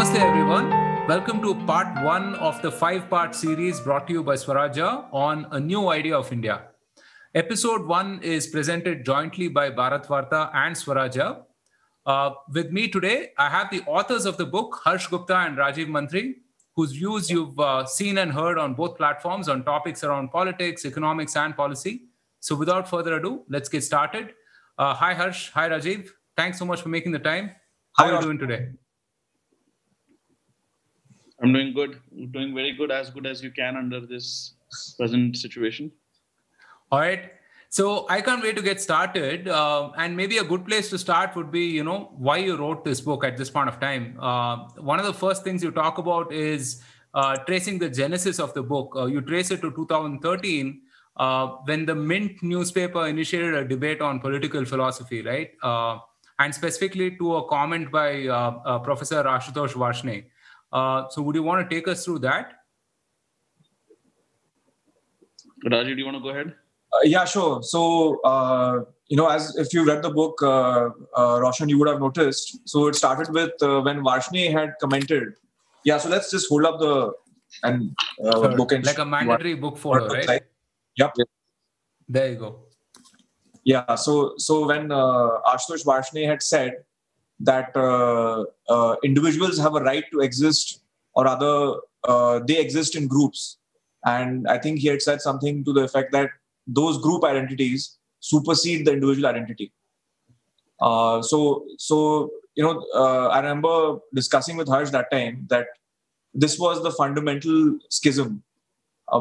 Namaste everyone. Welcome to part 1 of the 5-part series brought to you by Swarajya on a new idea of India. Episode 1 is presented jointly by Bharat Varta and Swarajya. With me today, I have the authors of the book, Harsh Gupta and Rajeev Mantri, whose views you've seen and heard on both platforms on topics around politics, economics, and policy. So without further ado, let's get started. Hi Harsh, hi Rajeev. Thanks so much for making the time. How are you doing today? I'm doing good. Doing very good as you can under this present situation. All right. So I can't wait to get started. And maybe a good place to start would be, why you wrote this book at this point of time. One of the first things you talk about is tracing the genesis of the book. You trace it to 2013 when the Mint newspaper initiated a debate on political philosophy, right? And specifically to a comment by Professor Ashutosh Varshney. So would you want to take us through that? Raju, do you want to go ahead? Yeah, sure. So, as if you read the book, Roshan, you would have noticed. So it started with when Varshney had commented. Yeah, so let's just hold up the sure. book and like a mandatory book photo, right? Yep. There you go. Yeah. So when Ashutosh Varshney had said that individuals have a right to exist, or rather, they exist in groups. And I think he had said something to the effect that those group identities supersede the individual identity. I remember discussing with Harsh that time that this was the fundamental schism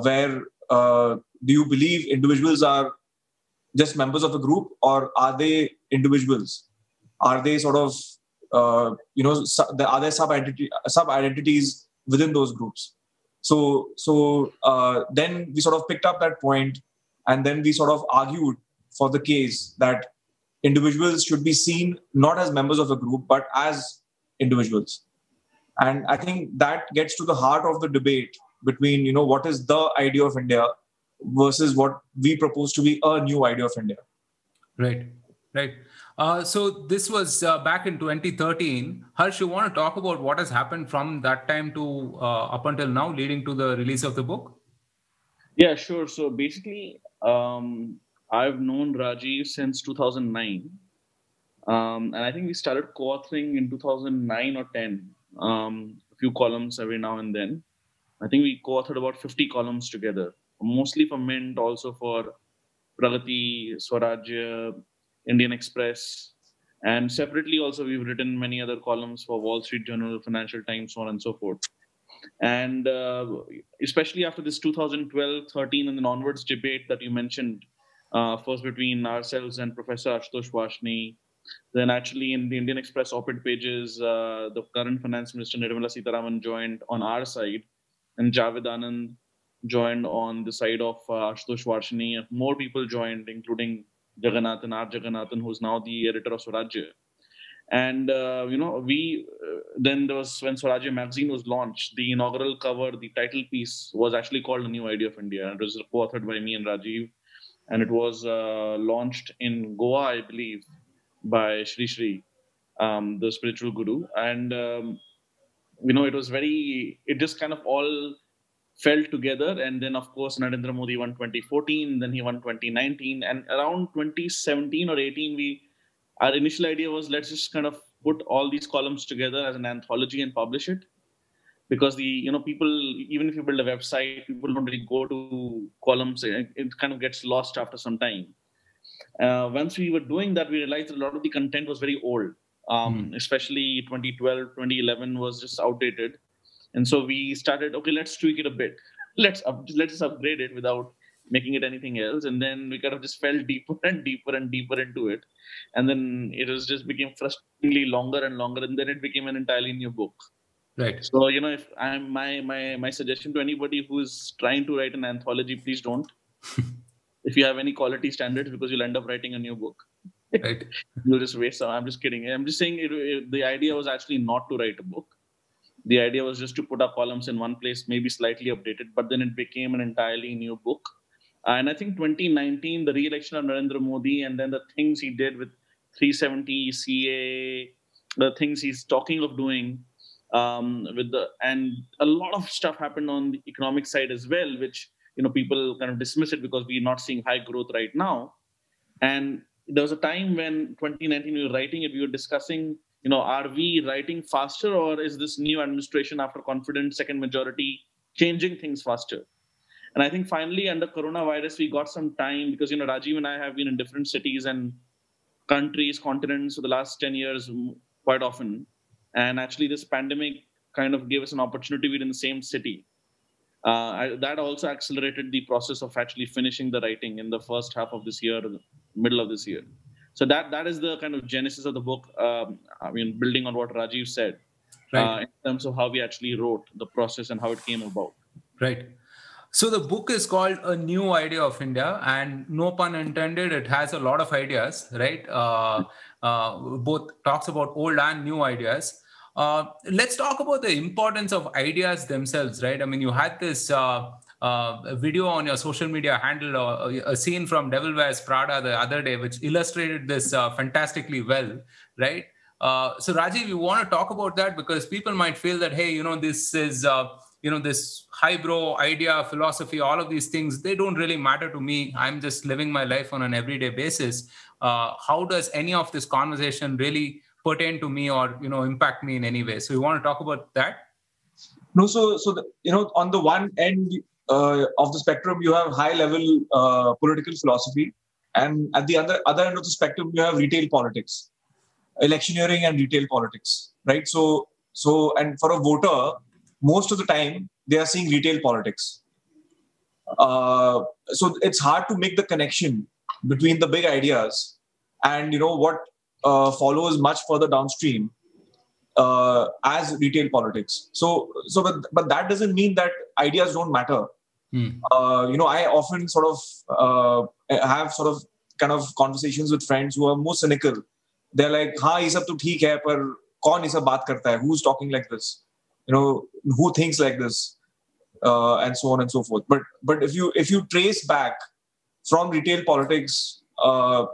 where do you believe individuals are just members of a group, or are they individuals? Are they sort of, are there sub-identities within those groups? So then we sort of picked up that point, and then we sort of argued for the case that individuals should be seen not as members of a group, but as individuals. And I think that gets to the heart of the debate between, what is the idea of India versus what we propose to be a new idea of India. Right. So this was back in 2013. Harsh, you want to talk about what has happened from that time to up until now, leading to the release of the book? Yeah, sure. So basically, I've known Rajiv since 2009. And I think we started co-authoring in 2009 or 10, a few columns every now and then. I think we co-authored about 50 columns together, mostly for Mint, also for Pragati, Swarajya, Indian Express, and separately also we've written many other columns for Wall Street Journal, Financial Times, so on and so forth. And especially after this 2012-13 and then onwards debate that you mentioned, first between ourselves and Professor Ashutosh Varshney, then actually in the Indian Express op-ed pages, the current Finance Minister Nirmala Sitharaman joined on our side, and Javed Anand joined on the side of Ashutosh Varshney. More people joined, including Jagannathan, who's now the editor of Swarajya. And, then there was, when Swarajya magazine was launched, the inaugural cover, the title piece was actually called A New Idea of India. It was co-authored by me and Rajiv. And it was launched in Goa, I believe, by Shri Shri, the spiritual guru. And, it just kind of all fell together. And then, of course, Narendra Modi won 2014, then he won 2019. And around 2017 or 18, our initial idea was, let's just kind of put all these columns together as an anthology and publish it. Because people, even if you build a website, people don't really go to columns. It kind of gets lost after some time. Once we were doing that, we realized that a lot of the content was very old. Especially 2012, 2011 was just outdated. And so we started, okay, let's tweak it a bit. Let's just upgrade it without making it anything else. And then we kind of just fell deeper and deeper and deeper into it. And then it was just became frustratingly longer and longer. And then it became an entirely new book. Right. So, if I'm my suggestion to anybody who's trying to write an anthology, please don't. If you have any quality standards, because you'll end up writing a new book. Right. You'll just waste some. I'm just kidding. I'm just saying the idea was actually not to write a book. The idea was just to put our columns in one place, maybe slightly updated, but then it became an entirely new book. And I think 2019, the re-election of Narendra Modi, and then the things he did with 370 CA, the things he's talking of doing, and a lot of stuff happened on the economic side as well, which people kind of dismiss it because we're not seeing high growth right now. And there was a time when 2019 we were writing it, we were discussing, are we writing faster, or is this new administration after confident second majority changing things faster? And I think finally under coronavirus, we got some time because, Rajiv and I have been in different cities and countries, continents for the last 10 years quite often. And actually this pandemic kind of gave us an opportunity to be in the same city. That also accelerated the process of actually finishing the writing in the first half of this year, middle of this year. So that is the kind of genesis of the book. Building on what Rajiv said, right. In terms of how we actually wrote the process and how it came about. Right. So the book is called A New Idea of India, and no pun intended, it has a lot of ideas, right? Both talks about old and new ideas. Let's talk about the importance of ideas themselves, right? I mean, you had this video on your social media handle, a scene from Devil Wears Prada the other day, which illustrated this fantastically well, right? So Rajiv, you want to talk about that because people might feel that, hey, this is... this highbrow idea, philosophy, all of these things, they don't really matter to me. I'm just living my life on an everyday basis. How does any of this conversation really pertain to me or, impact me in any way? So you want to talk about that? No, on the one end of the spectrum, you have high-level political philosophy. And at the other end of the spectrum, you have retail politics, electioneering and retail politics, right? So and for a voter, most of the time, they are seeing retail politics. So it's hard to make the connection between the big ideas and what follows much further downstream as retail politics. But that doesn't mean that ideas don't matter. I often sort of have kind of conversations with friends who are more cynical. They're like, "हाँ, ये सब तो ठीक है, पर कौन ये सब बात करता है? Who's talking like this? Who thinks like this?" And so on and so forth. But if you trace back from retail politics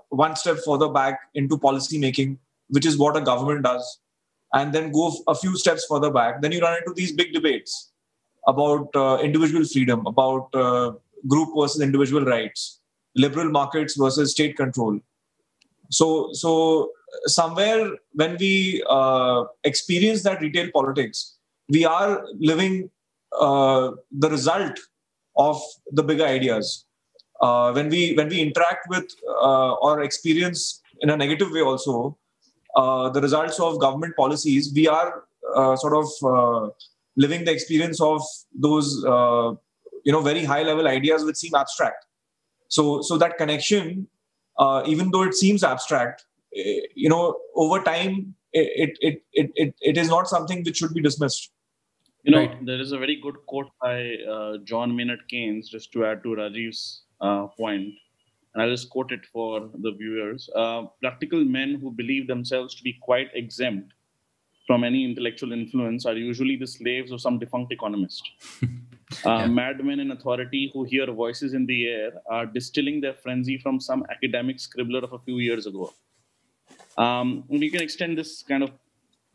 one step further back into policy making, which is what a government does, and then go a few steps further back, then you run into these big debates about individual freedom, about group versus individual rights, liberal markets versus state control. So somewhere when we experience that retail politics, we are living the result of the bigger ideas. When we interact with or experience in a negative way also the results of government policies, we are living the experience of those very high level ideas which seem abstract. So that connection, even though it seems abstract, over time it is not something which should be dismissed. Right. There is a very good quote by John Maynard Keynes, just to add to Rajiv's point, and I'll just quote it for the viewers. Practical men who believe themselves to be quite exempt from any intellectual influence are usually the slaves of some defunct economist. Madmen in authority who hear voices in the air are distilling their frenzy from some academic scribbler of a few years ago. We can extend this kind of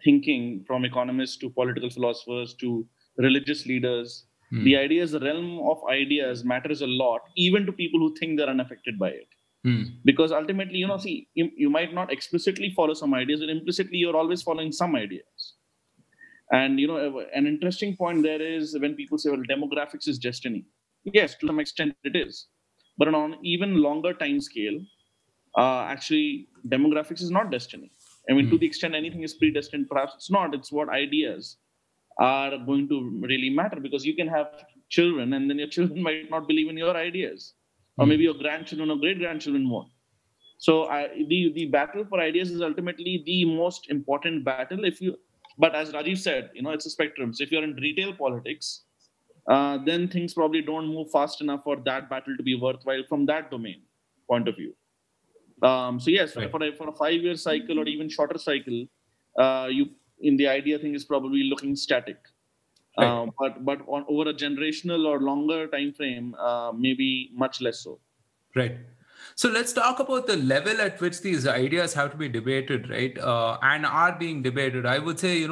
thinking from economists to political philosophers to religious leaders. The ideas, the realm of ideas matters a lot, even to people who think they're unaffected by it. Because ultimately, you might not explicitly follow some ideas, but implicitly you're always following some ideas. And, an interesting point there is when people say, well, demographics is destiny. Yes, to some extent it is. But on an even longer time scale, actually, demographics is not destiny. I mean, to the extent anything is predestined, perhaps it's not. It's what ideas are going to really matter, because you can have children and then your children might not believe in your ideas, or maybe your grandchildren or great-grandchildren won't. So the battle for ideas is ultimately the most important battle. But as Rajiv said, it's a spectrum. So if you're in retail politics, then things probably don't move fast enough for that battle to be worthwhile from that domain point of view. So yes, right. for a 5-year cycle or even shorter cycle, the idea thing is probably looking static. Right. But over a generational or longer time frame, maybe much less so. Right. So let's talk about the level at which these ideas have to be debated, right? And are being debated. I would say,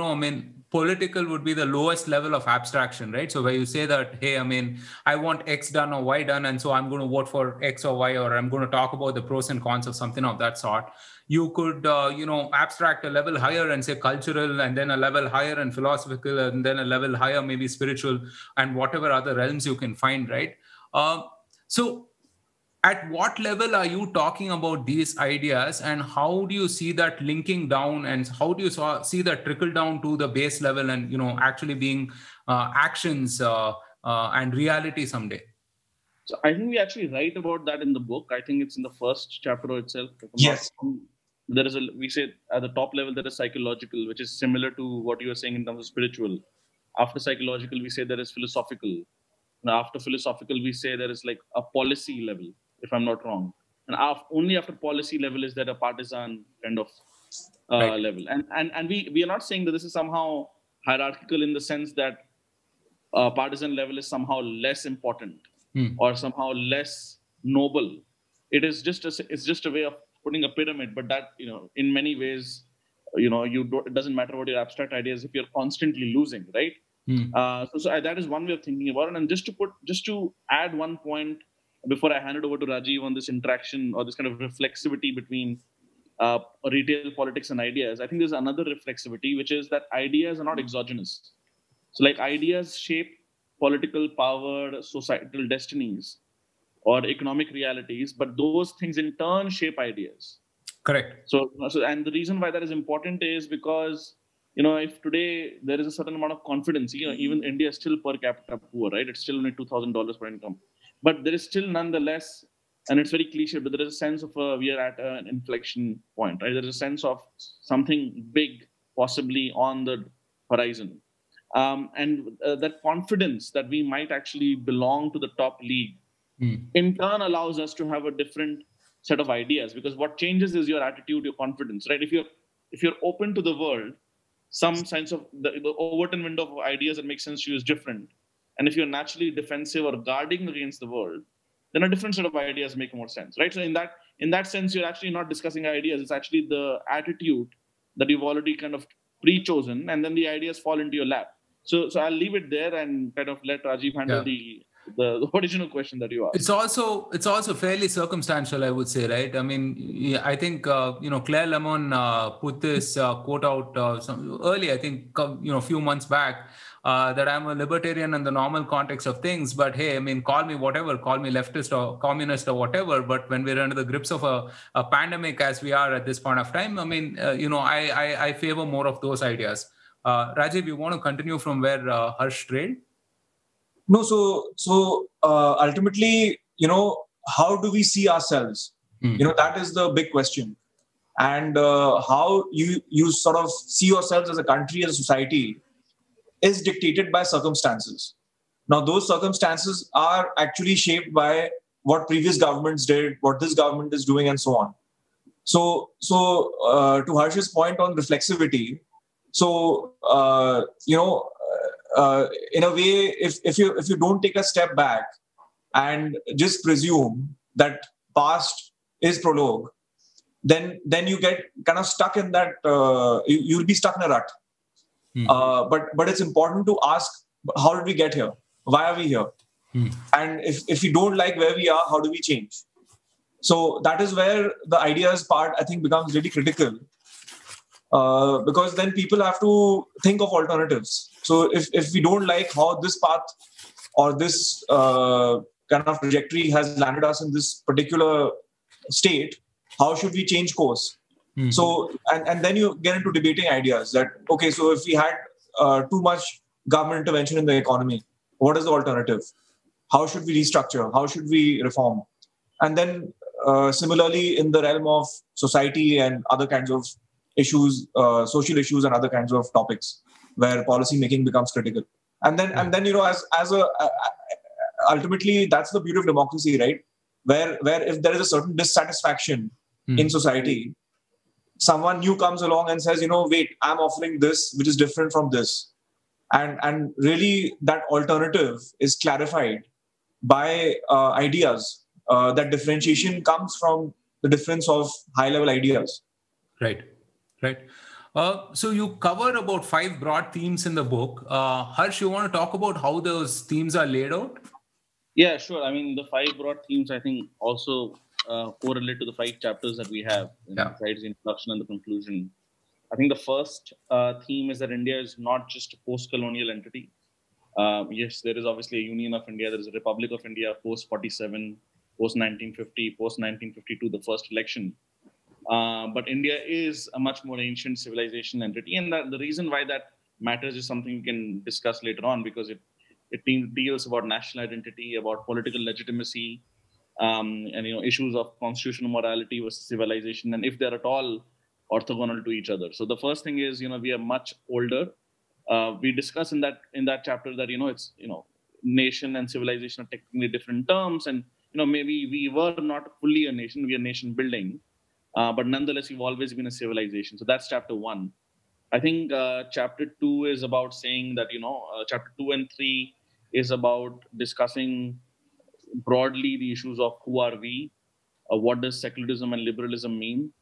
political would be the lowest level of abstraction, right? So where you say that, hey, I mean, I want X done or Y done, and so I'm going to vote for X or Y, or I'm going to talk about the pros and cons of something of that sort. You could, abstract a level higher and say cultural, and then a level higher and philosophical, and then a level higher, maybe spiritual, and whatever other realms you can find, right? So at what level are you talking about these ideas, and how do you see that linking down, and how do you see that trickle down to the base level and, actually being actions and reality someday? So I think we actually write about that in the book. I think it's in the first chapter itself. Yes. We say at the top level there is psychological, which is similar to what you were saying in terms of spiritual. After psychological, we say there is philosophical. Now, after philosophical, we say there is like a policy level, if I'm not wrong. And only after policy level is there a partisan kind of Right. level. And we are not saying that this is somehow hierarchical in the sense that partisan level is somehow less important or somehow less noble. It's just a way of putting a pyramid, but that, in many ways, it doesn't matter what your abstract ideas if you're constantly losing, right? So that is one way of thinking about it. And just to add one point before I hand it over to Rajeev on this interaction or this kind of reflexivity between retail politics and ideas, I think there's another reflexivity, which is that ideas are not exogenous. So like ideas shape political power, societal destinies, or economic realities, but those things in turn shape ideas. Correct. So and the reason why that is important is because, if today there is a certain amount of confidence, even India is still per capita poor, right? It's still only $2,000 per income. But there is still nonetheless, and it's very cliche, but there is a sense of we are at an inflection point, right? There is a sense of something big possibly on the horizon. And that confidence that we might actually belong to the top league in turn allows us to have a different set of ideas, because what changes is your attitude, your confidence, right? If you're open to the world, some sense of the Overton window of ideas that make sense to you is different. And if you're naturally defensive or guarding against the world, then a different set of ideas make more sense, right? So in that sense, you're actually not discussing ideas. It's actually the attitude that you've already kind of pre-chosen, and then the ideas fall into your lap. So I'll leave it there and kind of let Rajeev handle the original question that you asked. It's also fairly circumstantial, I would say, right? I mean, I think Claire Lemon put this quote out early, I think, a few months back, that I'm a libertarian in the normal context of things, but hey, I mean, call me whatever, call me leftist or communist or whatever, but when we're under the grips of a pandemic as we are at this point of time, I mean, I favor more of those ideas. Rajiv, you want to continue from where Harsh trailed? No, so ultimately, how do we see ourselves? That is the big question. And how you sort of see yourselves as a country, as a society, is dictated by circumstances. Now, those circumstances are actually shaped by what previous governments did, what this government is doing, and so on. So to Harsh's point on reflexivity, in a way, if you don't take a step back and just presume that past is prologue, then you get kind of stuck in that. You'll be stuck in a rut. But it's important to ask, how did we get here? Why are we here? And if we don't like where we are, how do we change? So that is where the ideas part, I think, becomes really critical. Because then people have to think of alternatives. So if we don't like how this path or this kind of trajectory has landed us in this particular state, how should we change course? So and then you get into debating ideas that, okay, so if we had too much government intervention in the economy, what is the alternative? How should we restructure? How should we reform? And then similarly, in the realm of society and other kinds of issues, social issues and other kinds of topics where policy making becomes critical. And then ultimately, that's the beauty of democracy, right? Where if there is a certain dissatisfaction in society, someone new comes along and says, wait, I'm offering this, which is different from this. And really that alternative is clarified by ideas. That differentiation comes from the difference of high-level ideas. Right. So you cover about 5 broad themes in the book. Harsh, you want to talk about how those themes are laid out? Yeah, sure. I mean, the 5 broad themes, I think, also correlate to the 5 chapters that we have, besides the introduction and the conclusion. I think the first theme is that India is not just a post-colonial entity. Yes, there is obviously a Union of India. There is a Republic of India post 47, post 1950, post 1952, the first election. But India is a much more ancient civilization entity, and the reason why that matters is something we can discuss later on, because it deals about national identity, about political legitimacy, and issues of constitutional morality versus civilization, and if they're at all orthogonal to each other. So the first thing is, we are much older. We discuss in that chapter that it's nation and civilization are technically different terms, and maybe we were not fully a nation, we are nation building, but nonetheless we've always been a civilization. So that's chapter 1. I think chapter 2 is about saying that chapter 2 and 3 is about discussing broadly the issues of who are we, what does secularism and liberalism mean,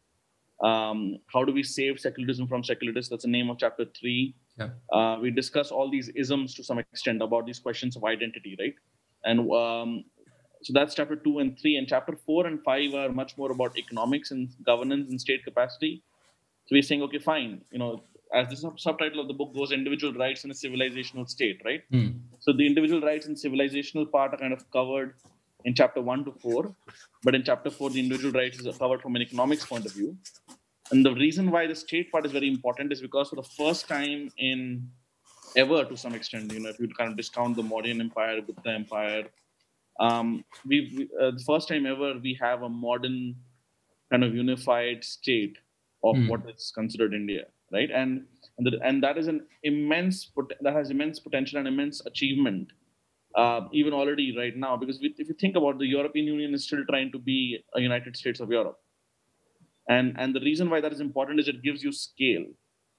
how do we save secularism from secularists. That's the name of chapter 3. Yeah. We discuss all these isms to some extent about these questions of identity, right? And so that's chapter 2 and 3. And chapter 4 and 5 are much more about economics and governance and state capacity. So we're saying, okay, fine, as the subtitle of the book goes, individual rights in a civilizational state, right? So the individual rights and civilizational part are kind of covered in chapter 1 to 4. But in chapter 4, the individual rights is covered from an economics point of view. And the reason why the state part is very important is because for the first time ever, to some extent, if you kind of discount the Mauryan Empire, Gupta Empire, the first time ever we have a modern kind of unified state of what is considered India, right? And that is that has immense potential and immense achievement, even already right now, because if you think about, the European Union is still trying to be a United States of Europe. And the reason why that is important is it gives you scale.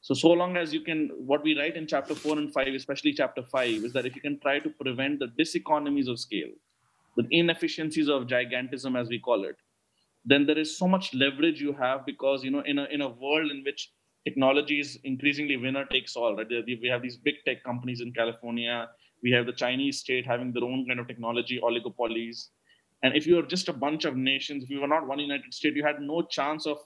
So long as you can, what we write in chapter 4 and 5, especially chapter 5, is that if you can try to prevent the diseconomies of scale, the inefficiencies of gigantism, as we call it, then there is so much leverage you have, because, in a world in which technology is increasingly winner takes all, right? We have these big tech companies in California. We have the Chinese state having their own kind of technology oligopolies. And if you were just a bunch of nations, if you were not one United States, you had no chance of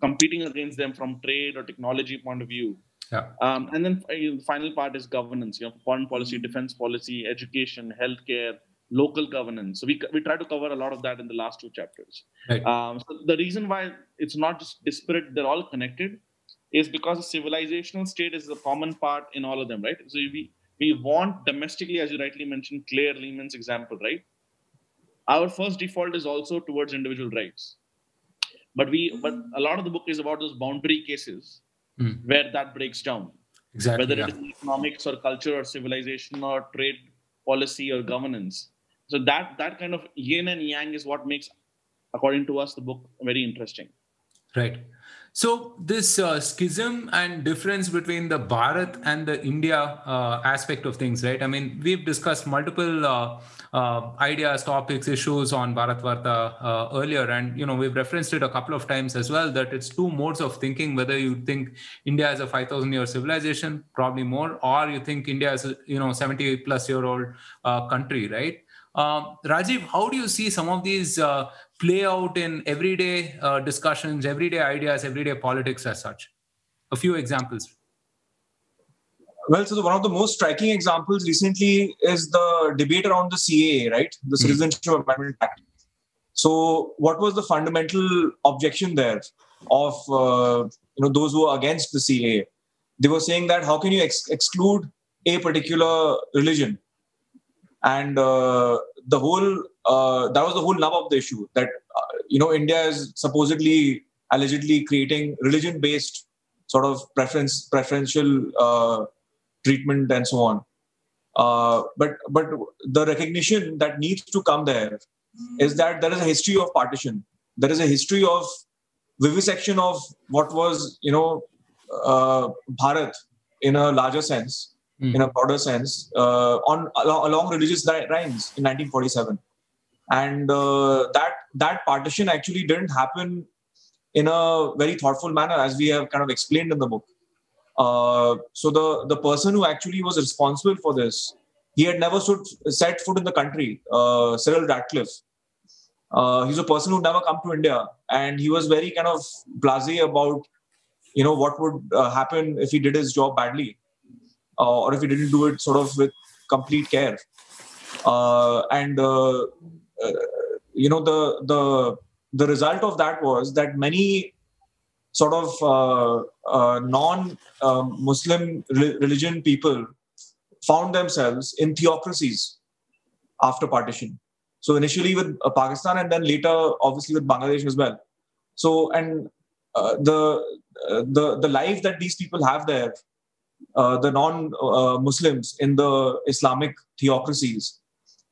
competing against them from trade or technology point of view. Yeah. And then the final part is governance, foreign policy, defense policy, education, healthcare, local governance. So we try to cover a lot of that in the last 2 chapters. Right. So the reason why it's not just disparate, they're all connected, is because the civilizational state is a common part in all of them, right? So we want domestically, as you rightly mentioned, Claire Lehman's example, right? Our first default is also towards individual rights. But a lot of the book is about those boundary cases where that breaks down. Exactly. Whether it is economics or culture or civilization or trade policy or governance. So that kind of yin and yang is what makes, according to us, the book very interesting. Right. So this schism and difference between the Bharat and the India aspect of things, right? I mean, we've discussed multiple ideas, topics, issues on Bharat Varta earlier, and we've referenced it a couple of times as well, that it's 2 modes of thinking. Whether you think India is a 5,000-year civilization, probably more, or you think India is a 70-plus-year-old country, right? Rajeev, how do you see some of these play out in everyday discussions, everyday ideas, everyday politics as such? A few examples. Well, so one of the most striking examples recently is the debate around the CAA, right? The Citizenship Amendment Act. So what was the fundamental objection there of those who are against the CAA? They were saying that how can you exclude a particular religion? And that was the whole nub of the issue, that India is supposedly, allegedly creating religion-based sort of preferential treatment and so on. But the recognition that needs to come there is that there is a history of partition. There is a history of vivisection of what was Bharat in a larger sense. In a broader sense, along religious lines in 1947, and that partition actually didn't happen in a very thoughtful manner, as we have kind of explained in the book. So the person who actually was responsible for this, he had never set foot in the country, Cyril Ratcliffe. He's a person who never come to India, and he was very kind of blasé about, what would happen if he did his job badly, or if he didn't do it sort of with complete care. And the result of that was that many sort of non-Muslim religion people found themselves in theocracies after partition. So initially with Pakistan, and then later, obviously, with Bangladesh as well. So, and the life that these people have there, the non-Muslims in the Islamic theocracies,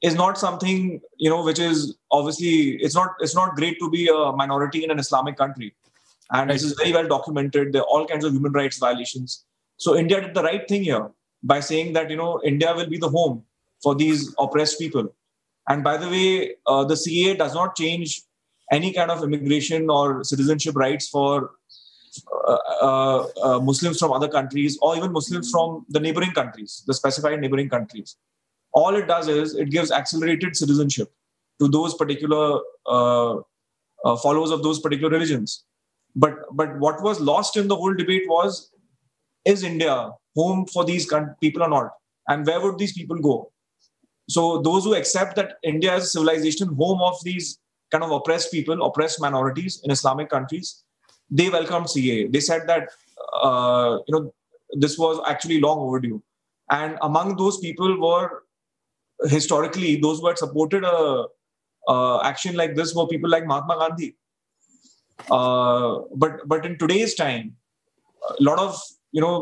is not something, which is obviously, it's not great to be a minority in an Islamic country. And this is very well documented. There are all kinds of human rights violations. So India did the right thing here by saying that, India will be the home for these oppressed people. And by the way, the CAA does not change any kind of immigration or citizenship rights for Muslims from other countries, or even Muslims from the neighboring countries, the specified neighboring countries. All it does is it gives accelerated citizenship to those particular followers of those particular religions. But what was lost in the whole debate was, is India home for these people or not? And where would these people go? So those who accept that India is a civilization home of these kind of oppressed people, oppressed minorities in Islamic countries, they welcomed CAA. They said that this was actually long overdue. And among those people were, historically, those who had supported action like this were people like Mahatma Gandhi. But in today's time, a lot of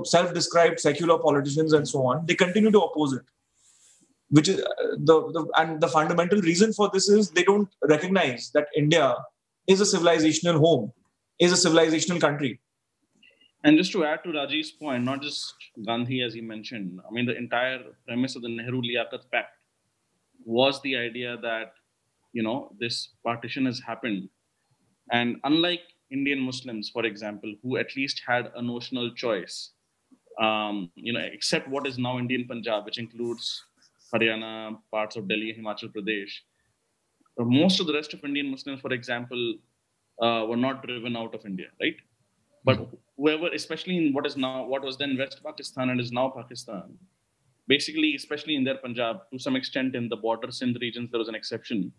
self-described secular politicians and so on, they continue to oppose it. Which is the fundamental reason for this is they don't recognize that India is a civilizational home, is a civilizational country. And just to add to Rajiv's point, not just Gandhi, as he mentioned, I mean, the entire premise of the Nehru-Liaquat Pact was the idea that, this partition has happened. And unlike Indian Muslims, for example, who at least had a notional choice, except what is now Indian Punjab, which includes Haryana, parts of Delhi, Himachal Pradesh, most of the rest of Indian Muslims, for example, were not driven out of India, right? But whoever, especially in what was then West Pakistan and is now Pakistan, basically, especially in their Punjab, to some extent in the border Sindh regions, there was an exception.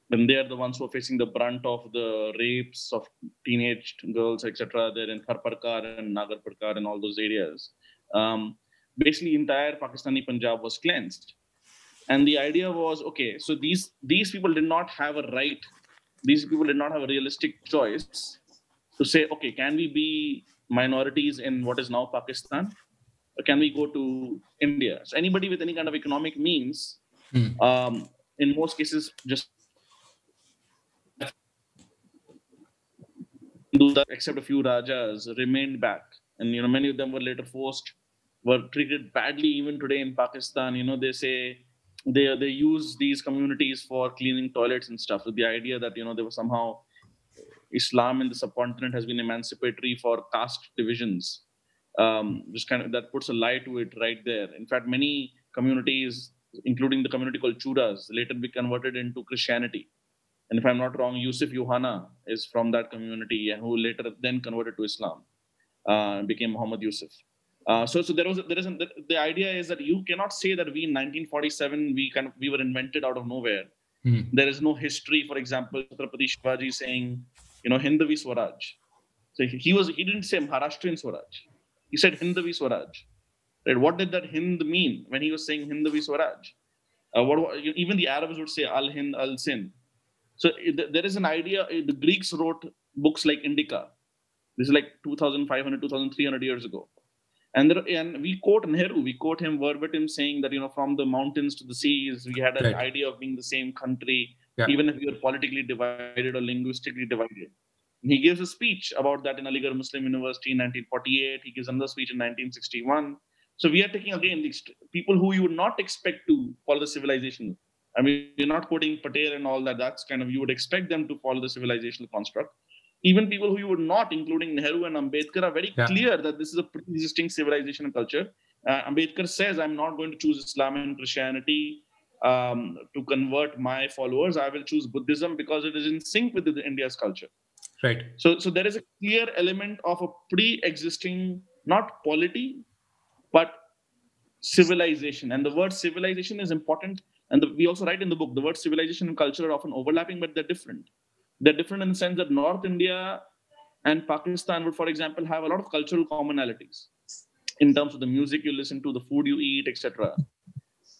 When they are the ones who are facing the brunt of the rapes of teenage girls, etc., they're in Kharparkar and Nagarparkar and all those areas. Basically, entire Pakistani Punjab was cleansed. And the idea was, okay, so these people did not have a right, these people did not have a realistic choice to say, okay, can we be minorities in what is now Pakistan? Or can we go to India? So anybody with any kind of economic means, in most cases, just do that, except a few Rajas, remained back. And, many of them were later were treated badly even today in Pakistan. They say they use these communities for cleaning toilets and stuff with the idea that, they were somehow Islam in the subcontinent has been emancipatory for caste divisions. Just kind of that puts a lie to it right there. In fact, many communities, including the community called Churas, later be converted into Christianity. And if I'm not wrong, Yusuf Yohana is from that community, and who later then converted to Islam, became Muhammad Yusuf. So the idea is that you cannot say that we in 1947 we were invented out of nowhere. There is no history, for example, Chhatrapati Shivaji saying, Hindavi Swaraj. So he didn't say Maharashtrian Swaraj. He said Hindavi Swaraj. Right? What did that Hind mean when he was saying Hindavi Swaraj? Even the Arabs would say Al Hind Al Sind. So there is an idea. The Greeks wrote books like Indica. This is like 2,500, 2,300 years ago. And we quote Nehru. We quote him verbatim saying that, from the mountains to the seas, we had an idea of being the same country, even if we were politically divided or linguistically divided. And he gives a speech about that in Aligarh Muslim University in 1948. He gives another speech in 1961. So we are taking, again, these people who you would not expect to follow the civilization. I mean, you're not quoting Patel and all that. That's kind of, you would expect them to follow the civilizational construct. even people who you would not, including Nehru and Ambedkar, are very clear that this is a pre-existing civilization and culture. Ambedkar says, I'm not going to choose Islam and Christianity to convert my followers. I will choose Buddhism because it is in sync with India's culture. Right. So there is a clear element of a pre-existing, not polity, but civilization. And the word civilization is important. And we also write in the book, the word civilization and culture are often overlapping, but they're different. They're different in the sense that North India and Pakistan would, for example, have a lot of cultural commonalities in terms of the music you listen to, the food you eat, etc.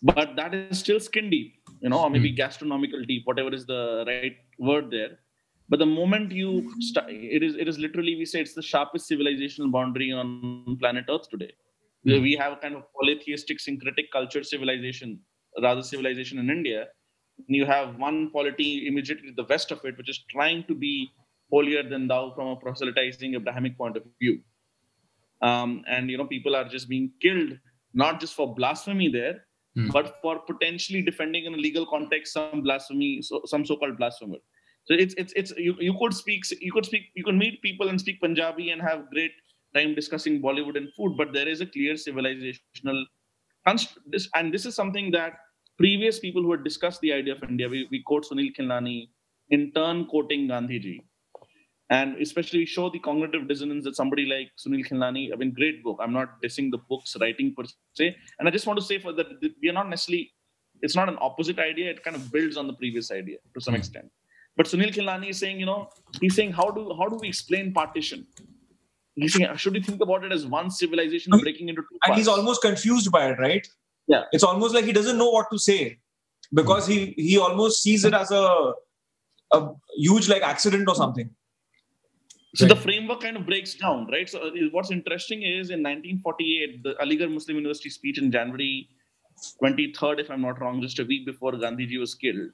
But that is still skin deep, or maybe gastronomical deep, whatever is the right word there. But the moment you start, it is literally, we say it's the sharpest civilizational boundary on planet Earth today. We have a kind of polytheistic, syncretic culture civilization in India. And you have one polity immediately to the west of it, which is trying to be holier than thou from a proselytizing Abrahamic point of view. And people are just being killed, not just for blasphemy there, but for potentially defending in a legal context some blasphemy, some so-called blasphemer. So you could meet people and speak Punjabi and have great time discussing Bollywood and food, but there is a clear civilizational and this is something that previous people who had discussed the idea of India, we quote Sunil Khilnani, in turn quoting Gandhiji. And especially we show the cognitive dissonance that somebody like Sunil Khilnani, great book. I'm not dissing the book's writing per se. And I just want to say for that, we are not necessarily, it's not an opposite idea. It kind of builds on the previous idea to some extent. But Sunil Khilnani is saying, he's saying, how do we explain partition? He's saying, should we think about it as one civilization breaking into two parts? And he's almost confused by it, right? Yeah. It's almost like he doesn't know what to say because he almost sees it as a huge accident or something. So the framework kind of breaks down, right? So what's interesting is in 1948, the Aligarh Muslim University speech in January 23rd, if I'm not wrong, just a week before Gandhiji was killed.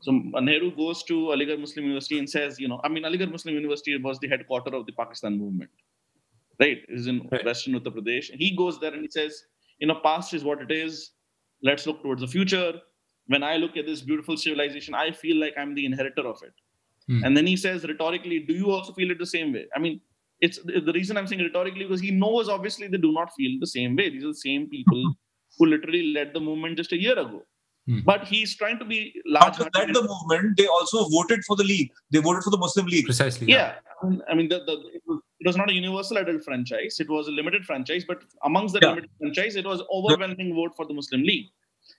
So Nehru goes to Aligarh Muslim University and says, Aligarh Muslim University was the headquarters of the Pakistan movement, right? It is in Western Uttar Pradesh. He goes there and he says, past is what it is. Let's look towards the future. When I look at this beautiful civilization, I feel like I'm the inheritor of it. And then he says rhetorically, do you also feel it the same way? It's the reason I'm saying rhetorically because he knows obviously they do not feel the same way. These are the same people who literally led the movement just a year ago. But he's trying to be large-hearted. Not to lead the movement, they also voted for the League. They voted for the Muslim League. Precisely. Yeah. It was not a universal adult franchise. It was a limited franchise. But amongst the limited franchise, it was overwhelming vote for the Muslim League.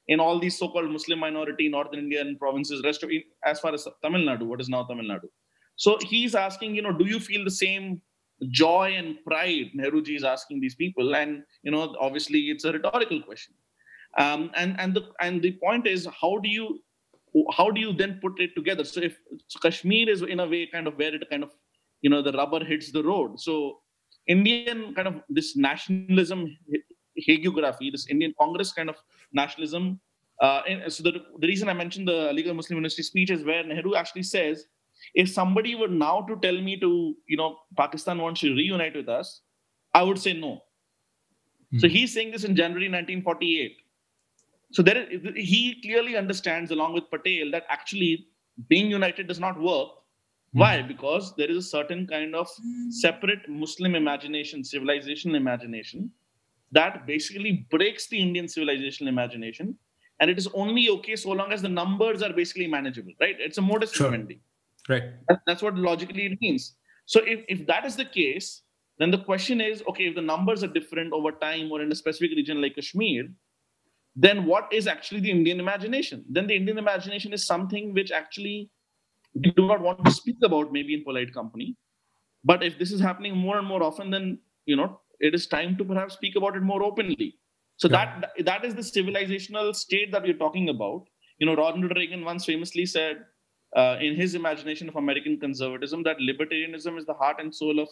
In all these so-called Muslim minority North Indian provinces, as far as Tamil Nadu, what is now Tamil Nadu. So he's asking, do you feel the same joy and pride? Nehruji is asking these people. And, obviously it's a rhetorical question. And the point is, how do you then put it together? So if Kashmir is in a way kind of where it kind of, the rubber hits the road. So Indian kind of this nationalism hagiography, this Indian Congress kind of nationalism. So the reason I mentioned the Aligarh Muslim University speech is where Nehru actually says, if somebody were now to tell me to, Pakistan wants to reunite with us, I would say no. So he's saying this in January 1948. So he clearly understands, along with Patel, that actually being united does not work. Why? Because there is a certain kind of separate Muslim imagination, civilization imagination, that basically breaks the Indian civilizational imagination. And it is only okay so long as the numbers are basically manageable, right? It's a modus vivendi. Right. That's what logically it means. So if that is the case, then the question is, okay, if the numbers are different over time or in a specific region like Kashmir, then what is actually the Indian imagination? Then the Indian imagination is something which actually we do not want to speak about, maybe in polite company. But if this is happening more and more often, then, it is time to perhaps speak about it more openly. So that is the civilizational state that we're talking about. Ronald Reagan once famously said, in his imagination of American conservatism, that libertarianism is the heart and soul of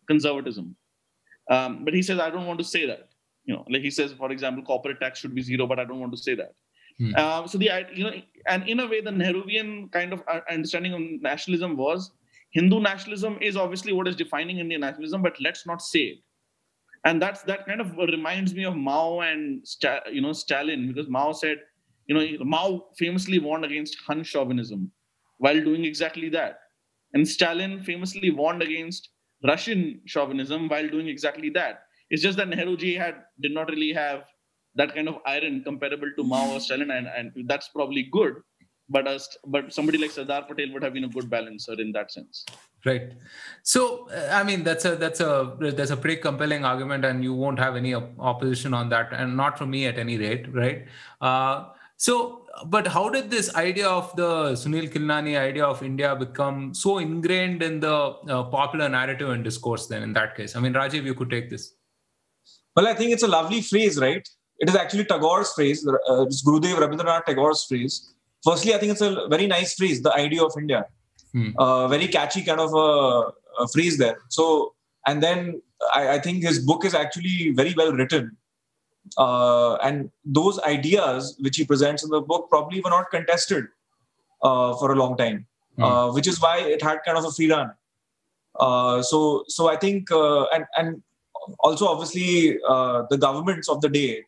conservatism. But he says, I don't want to say that. Like he says, for example, corporate tax should be zero, but I don't want to say that. And in a way, the Nehruvian kind of understanding of nationalism was Hindu nationalism is obviously what is defining Indian nationalism, but let's not say it. And that kind of reminds me of Mao and Stalin, because Mao said, Mao famously warned against Han chauvinism while doing exactly that. And Stalin famously warned against Russian chauvinism while doing exactly that. It's just that Nehruji did not really have that kind of iron comparable to Mao or Stalin, and that's probably good. But somebody like Sardar Patel would have been a good balancer in that sense. Right. So, I mean, that's a pretty compelling argument, and you won't have any opposition on that, and not from me at any rate, right? But how did this idea of the Sunil Khilnani idea of India become so ingrained in the popular narrative and discourse then in that case? I mean, Rajiv, you could take this. Well, I think it's a lovely phrase, right? It is actually Tagore's phrase. It's Gurudev Rabindranath Tagore's phrase. Firstly, I think it's a very nice phrase, the idea of India. Very catchy kind of a phrase there. So, and then I think his book is actually very well written. And those ideas which he presents in the book probably were not contested for a long time, which is why it had kind of a free run. So I think, and also obviously the governments of the day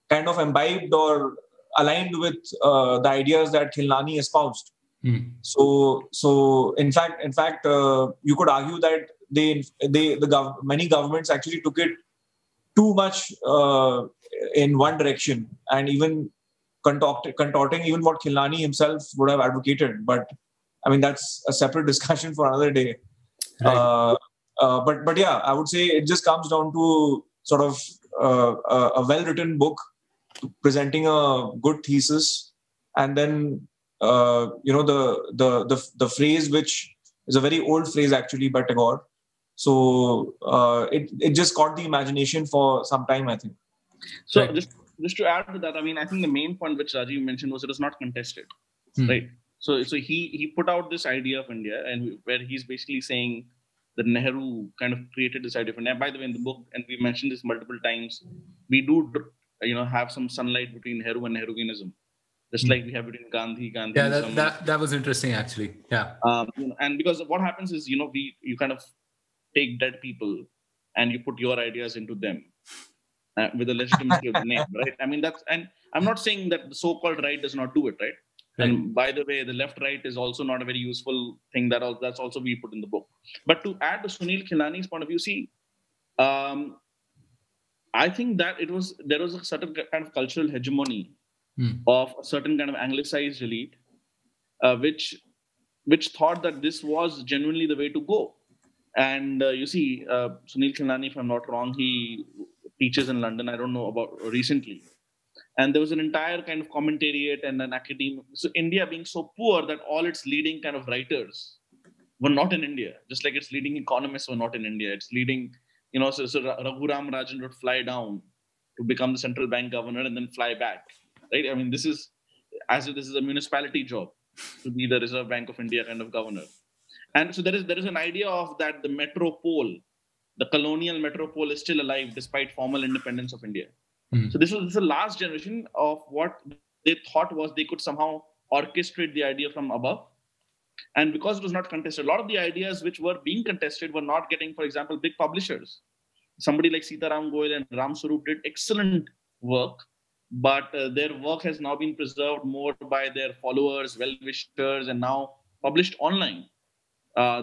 kind of imbibed or aligned with the ideas that Khilnani espoused. So in fact, you could argue that many governments actually took it too much in one direction, and even contorting even what Khilnani himself would have advocated. But I mean, that's a separate discussion for another day. Right. But yeah, I would say it just comes down to sort of a well-written book presenting a good thesis, and then the phrase, which is a very old phrase actually by Tagore. So it just caught the imagination for some time, I think. So right. just to add to that, I mean, I think the main point which Rajiv mentioned was it was not contested, right? So he put out this idea of India, and where he's basically saying that Nehru kind of created this idea of India. By the way, in the book, and we mentioned this multiple times, we do have some sunlight between Nehru and Nehruvianism. Just like we have between Gandhi. Yeah, that was interesting, actually. Yeah. And because what happens is, you kind of take dead people and you put your ideas into them with the legitimacy of the name, right? I mean, and I'm not saying that the so-called right does not do it, right? And by the way, the left-right is also not a very useful thing. That's also we put in the book. But to add to Sunil Khilnani's point of view, see, I think that there was a certain kind of cultural hegemony of a certain kind of anglicized elite, which thought that this was genuinely the way to go. And you see, Sunil Khilnani, if I'm not wrong, he teaches in London. I don't know about recently. And there was an entire kind of commentariat and an academe. So India being so poor that all its leading kind of writers were not in India, just like its leading economists were not in India. It's leading, so Raghuram Rajan would fly down to become the central bank governor and then fly back. Right? I mean, this is a municipality job to be the Reserve Bank of India kind of governor. And so there is an idea of that the metropole, the colonial metropole, is still alive despite formal independence of India. So this was the last generation of what they thought was they could somehow orchestrate the idea from above. And because it was not contested, a lot of the ideas which were being contested were not getting, for example, big publishers. Somebody like Sitaram Goyal and Ram Swarup did excellent work, but their work has now been preserved more by their followers, well-wishers, and now published online.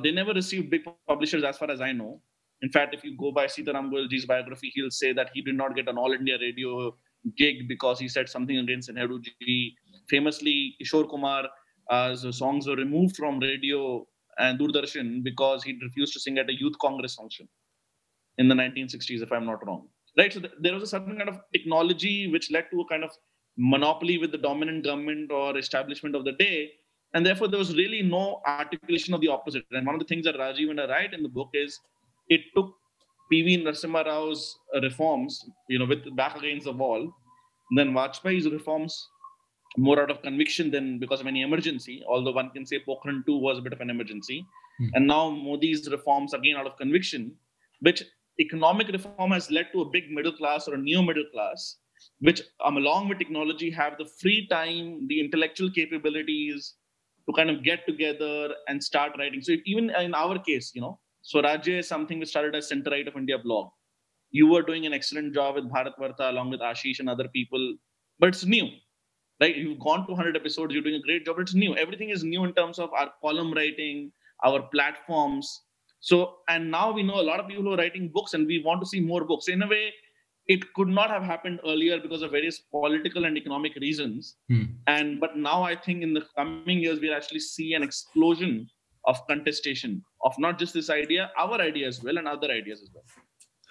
They never received big publishers as far as I know. In fact, if you go by Sitaram Goyalji's biography, he'll say that he did not get an All India Radio gig because he said something against Nehruji. Famously, Kishore Kumar's songs were removed from radio and Doordarshan because he refused to sing at a youth congress function in the 1960s, if I'm not wrong. Right? So there was a certain kind of technology which led to a kind of monopoly with the dominant government or establishment of the day. And therefore, there was really no articulation of the opposite. And one of the things that Rajiv and I write in the book is it took P.V. Narasimha Rao's reforms, with back against the wall, and then Vajpayee's reforms more out of conviction than because of any emergency, although one can say Pokhran 2 was a bit of an emergency. And now Modi's reforms again out of conviction, which economic reform has led to a big middle class or a neo middle class, which along with technology have the free time, the intellectual capabilities to kind of get together and start writing. So even in our case, Swarajya is something which started as Center Right of India blog. You were doing an excellent job with Bharat Varta along with Ashish and other people, but it's new, right? You've gone to 100 episodes, you're doing a great job, but it's new. Everything is new in terms of our column writing, our platforms. So, and now we know a lot of people who are writing books, and we want to see more books. In a way, it could not have happened earlier because of various political and economic reasons. But now I think in the coming years, we'll actually see an explosion of contestation of not just this idea, our idea as well, and other ideas as well.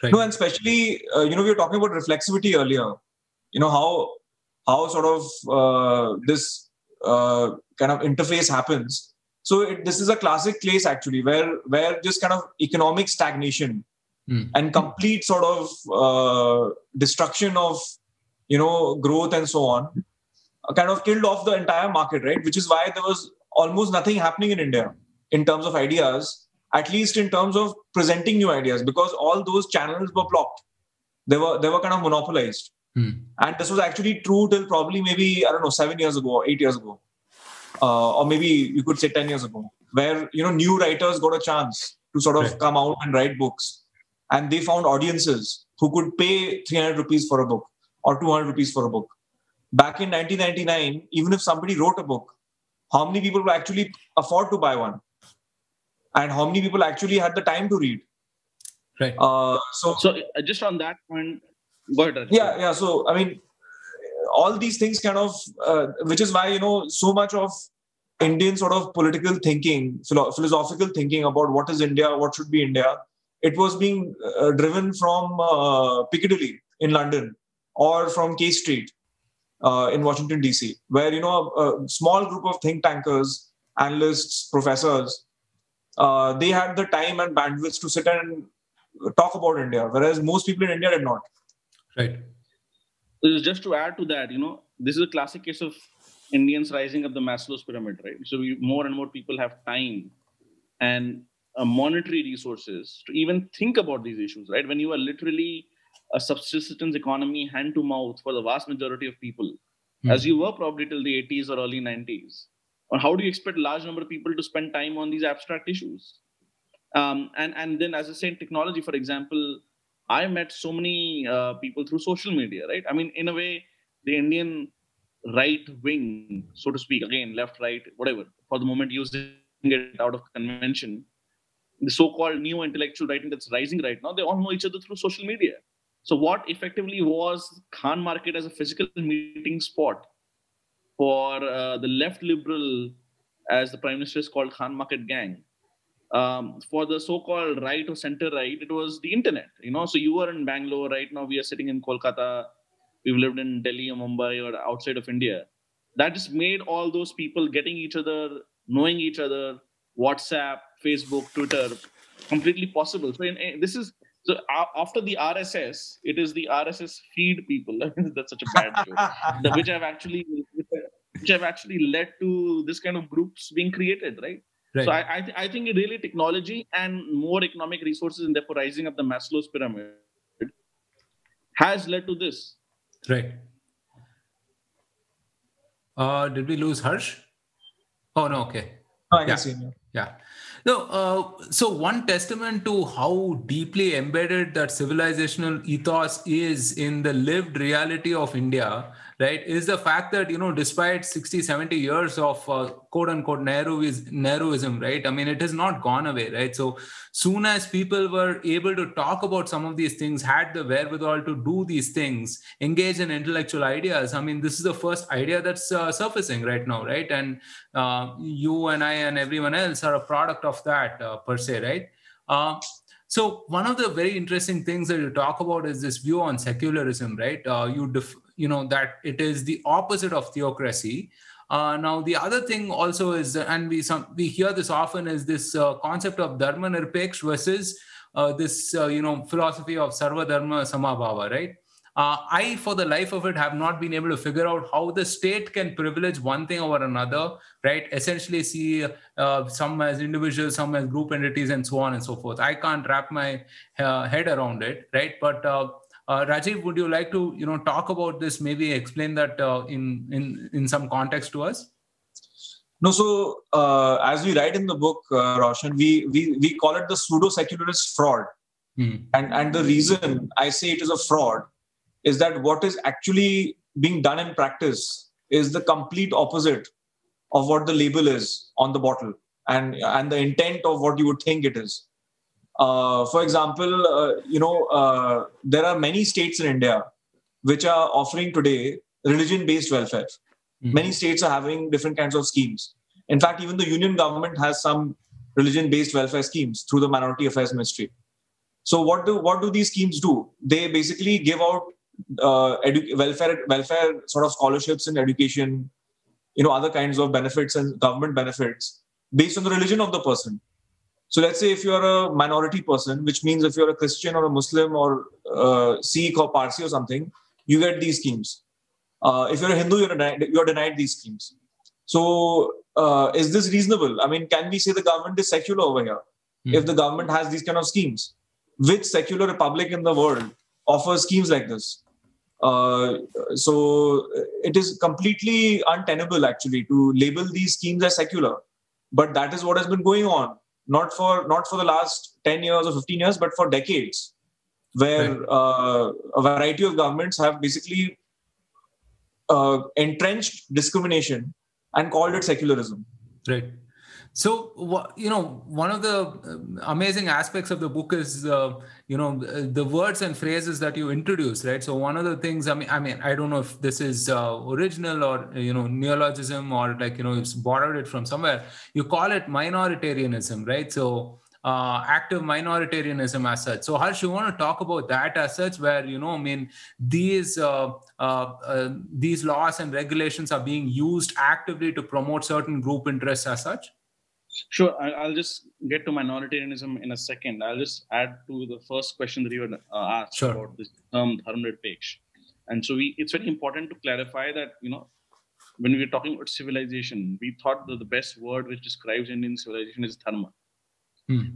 Right. No, and especially, we were talking about reflexivity earlier. How sort of this kind of interface happens. So this is a classic case actually, where just kind of economic stagnation and complete sort of destruction of growth and so on kind of killed off the entire market, right? Which is why there was almost nothing happening in India in terms of ideas, at least in terms of presenting new ideas, because all those channels were blocked. They were kind of monopolized. And this was actually true till probably maybe, 7 years ago, 8 years ago. Or maybe you could say 10 years ago, where, new writers got a chance to sort of come out and write books. And they found audiences who could pay 300 rupees for a book or 200 rupees for a book. Back in 1999, even if somebody wrote a book, how many people would actually afford to buy one? And how many people actually had the time to read? Right. So just on that point, go ahead. Yeah. So, I mean, all these things kind of, which is why, so much of Indian sort of political thinking, philosophical thinking about what is India, what should be India, it was being driven from Piccadilly in London or from K Street in Washington, D.C., where, a small group of think tankers, analysts, professors, they had the time and bandwidth to sit and talk about India, whereas most people in India did not. Right. Just to add to that, this is a classic case of Indians rising up the Maslow's pyramid, right? So more and more people have time and monetary resources to even think about these issues, right? When you are literally a subsistence economy, hand to mouth for the vast majority of people, as you were probably till the 80s or early 90s, or how do you expect a large number of people to spend time on these abstract issues? And then, as I said, technology, for example, I met so many people through social media, right? I mean, in a way, the Indian right wing, so to speak, again, left, right, whatever, for the moment using it out of convention, the so-called neo-intellectual writing that's rising right now, they all know each other through social media. So what effectively was Khan Market as a physical meeting spot for the left liberal, as the Prime Minister is called, Khan Market gang. For the so-called right or center right, it was the internet, So you were in Bangalore, right now we are sitting in Kolkata, we've lived in Delhi or Mumbai or outside of India. That just made all those people getting each other, knowing each other, WhatsApp, Facebook, Twitter, completely possible. So this is, so after the RSS, it is the RSS feed people. That's such a bad joke. which have actually led to this kind of groups being created, right? Right. So I think really technology and more economic resources, and therefore rising up the Maslow's pyramid, has led to this. Right. Did we lose Harsh? Oh, no. Okay. No, I can see him. Yeah. No, so one testament to how deeply embedded that civilizational ethos is in the lived reality of India, right, is the fact that, despite 60, 70 years of quote unquote Nehruism, right, I mean, it has not gone away, right? So soon as people were able to talk about some of these things, had the wherewithal to do these things, engage in intellectual ideas, I mean, this is the first idea that's surfacing right now, right? And you and I and everyone else are a product of that per se, right? So one of the very interesting things that you talk about is this view on secularism, right? That it is the opposite of theocracy. Now, the other thing also is, and we hear this often, is this concept of dharma nirpeksh versus this philosophy of sarva dharma samabhava, right? I, for the life of it, have not been able to figure out how the state can privilege one thing over another, right? Essentially see some as individuals, some as group entities, and so on and so forth. I can't wrap my head around it, right? But Rajeev, would you like to talk about this? Maybe explain that in some context to us. No, so as we write in the book, Roshan, we call it the pseudo-secularist fraud, and the reason I say it is a fraud is that what is actually being done in practice is the complete opposite of what the label is on the bottle. and the intent of what you would think it is. For example, there are many states in India which are offering today religion-based welfare. Many states are having different kinds of schemes. In fact, even the union government has some religion-based welfare schemes through the Minority Affairs Ministry. So what do these schemes do? They basically give out welfare sort of scholarships in education, other kinds of benefits and government benefits based on the religion of the person. So let's say if you're a minority person, which means if you're a Christian or a Muslim or Sikh or Parsi or something, you get these schemes. If you're a Hindu, you're denied these schemes. So is this reasonable? I mean, can we say the government is secular over here if the government has these kind of schemes? Which secular republic in the world offers schemes like this? So it is completely untenable actually to label these schemes as secular. But that is what has been going on, not for the last 10 years or 15 years, but for decades, where a variety of governments have basically entrenched discrimination and called it secularism. Right. So, one of the amazing aspects of the book is, the words and phrases that you introduce, right? So one of the things, I mean, I don't know if this is original or, neologism or it's borrowed it from somewhere. You call it minoritarianism, right? So active minoritarianism as such. So Harsh, you want to talk about that as such, where, these laws and regulations are being used actively to promote certain group interests as such? Sure. I'll just get to minoritarianism in a second. I'll just add to the first question that you had asked about this term dharmanirpeksh. And so it's very important to clarify that, when we're talking about civilization, we thought that the best word which describes Indian civilization is dharma.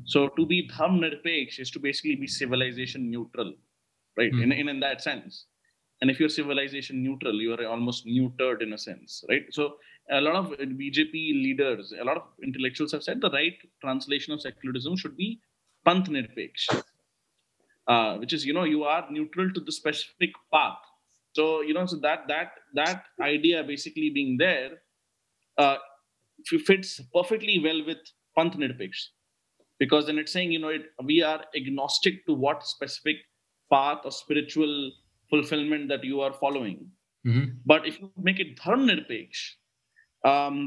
So to be dharmanirpeksh is to basically be civilization neutral, right? In that sense. And if you're civilization neutral, you are almost neutered in a sense, right? So a lot of BJP leaders, a lot of intellectuals have said the right translation of secularism should be panth nirpeksh, which is, you are neutral to the specific path. So, so that idea basically being there fits perfectly well with panth nirpeksh, because then it's saying, we are agnostic to what specific path or spiritual fulfillment that you are following. But if you make it dharmanirpeksh,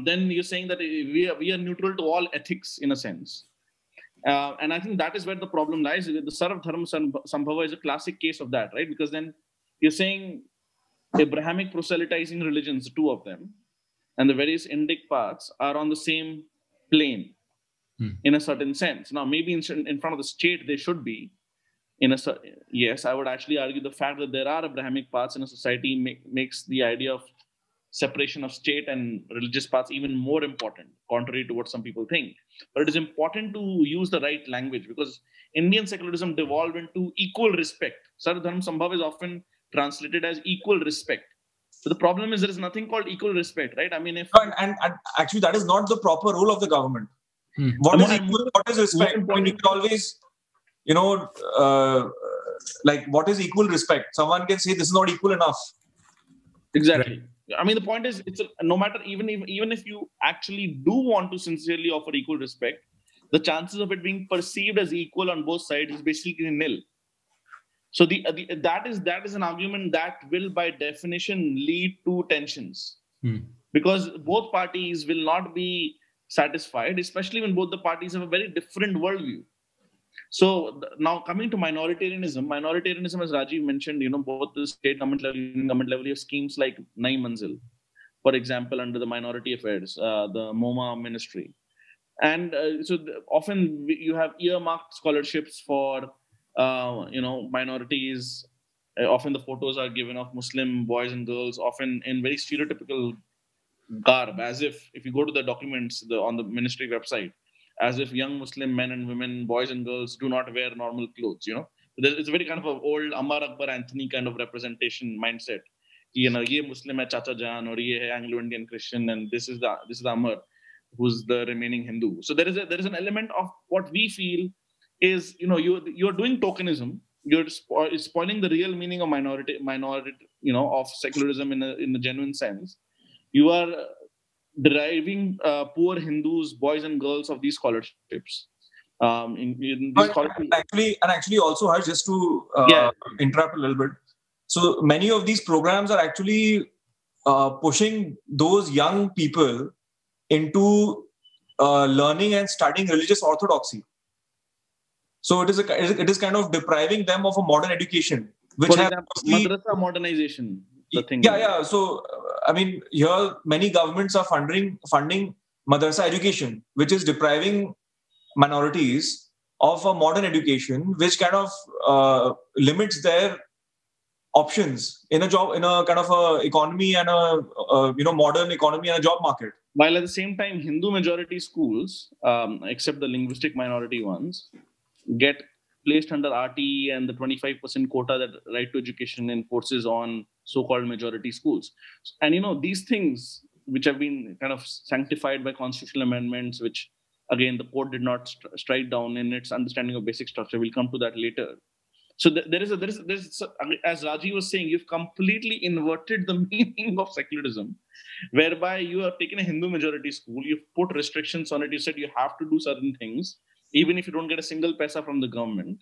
then you're saying that we are neutral to all ethics in a sense. And I think that is where the problem lies. The Sarv Dharma Sambhava is a classic case of that, right? Because then you're saying Abrahamic proselytizing religions, the two of them, and the various Indic paths are on the same plane in a certain sense. Now, maybe in front of the state, they should be. Yes, I would actually argue the fact that there are Abrahamic paths in a society makes the idea of separation of state and religious paths even more important, contrary to what some people think. But it is important to use the right language, because Indian secularism devolved into equal respect. Sarv Dharma Sambhava is often translated as equal respect. So the problem is there is nothing called equal respect, right? I mean, and actually that is not the proper role of the government. What is respect? I mean, you can always, what is equal respect? Someone can say this is not equal enough. Exactly. Right. I mean, the point is, no matter, even if you actually do want to sincerely offer equal respect, the chances of it being perceived as equal on both sides is basically nil. So that is an argument that will, by definition, lead to tensions, because both parties will not be satisfied, especially when both the parties have a very different worldview. So now coming to minoritarianism, as Rajeev mentioned, both the state government level, union government level, you have schemes like Nai Manzil, for example, under the Minority Affairs, the MoMA ministry. And often you have earmarked scholarships for, minorities. Often the photos are given of Muslim boys and girls, often in very stereotypical garb, as if you go to the documents on the ministry website, as if young Muslim men and women, boys and girls do not wear normal clothes, It's a very kind of an old Amar Akbar Anthony kind of representation mindset. Ye Muslim hai Chacha Jan, or ye hai Anglo-Indian Christian, and this is the Amar, who's the remaining Hindu. So there is an element of what we feel is, you're doing tokenism. You're spoiling the real meaning of minority, of secularism in a genuine sense. You are deriving poor Hindus, boys and girls, of these scholarships. In these scholarships. And actually also, Harsh, just to interrupt a little bit. So many of these programs are actually pushing those young people into learning and studying religious orthodoxy. So it is kind of depriving them of a modern education, which for example, madrasa modernization. So I mean, here many governments are funding madrasa education, which is depriving minorities of a modern education, which kind of limits their options in a job, in a kind of a economy and a modern economy and a job market. While at the same time, Hindu majority schools, except the linguistic minority ones, get placed under RTE and the 25% quota that right to education enforces on so-called majority schools. And these things, which have been kind of sanctified by constitutional amendments, which again the court did not strike down in its understanding of basic structure. We'll come to that later. So there is, as Rajiv was saying, you've completely inverted the meaning of secularism, whereby you have taken a Hindu majority school, you've put restrictions on it, you said you have to do certain things, even if you don't get a single paisa from the government.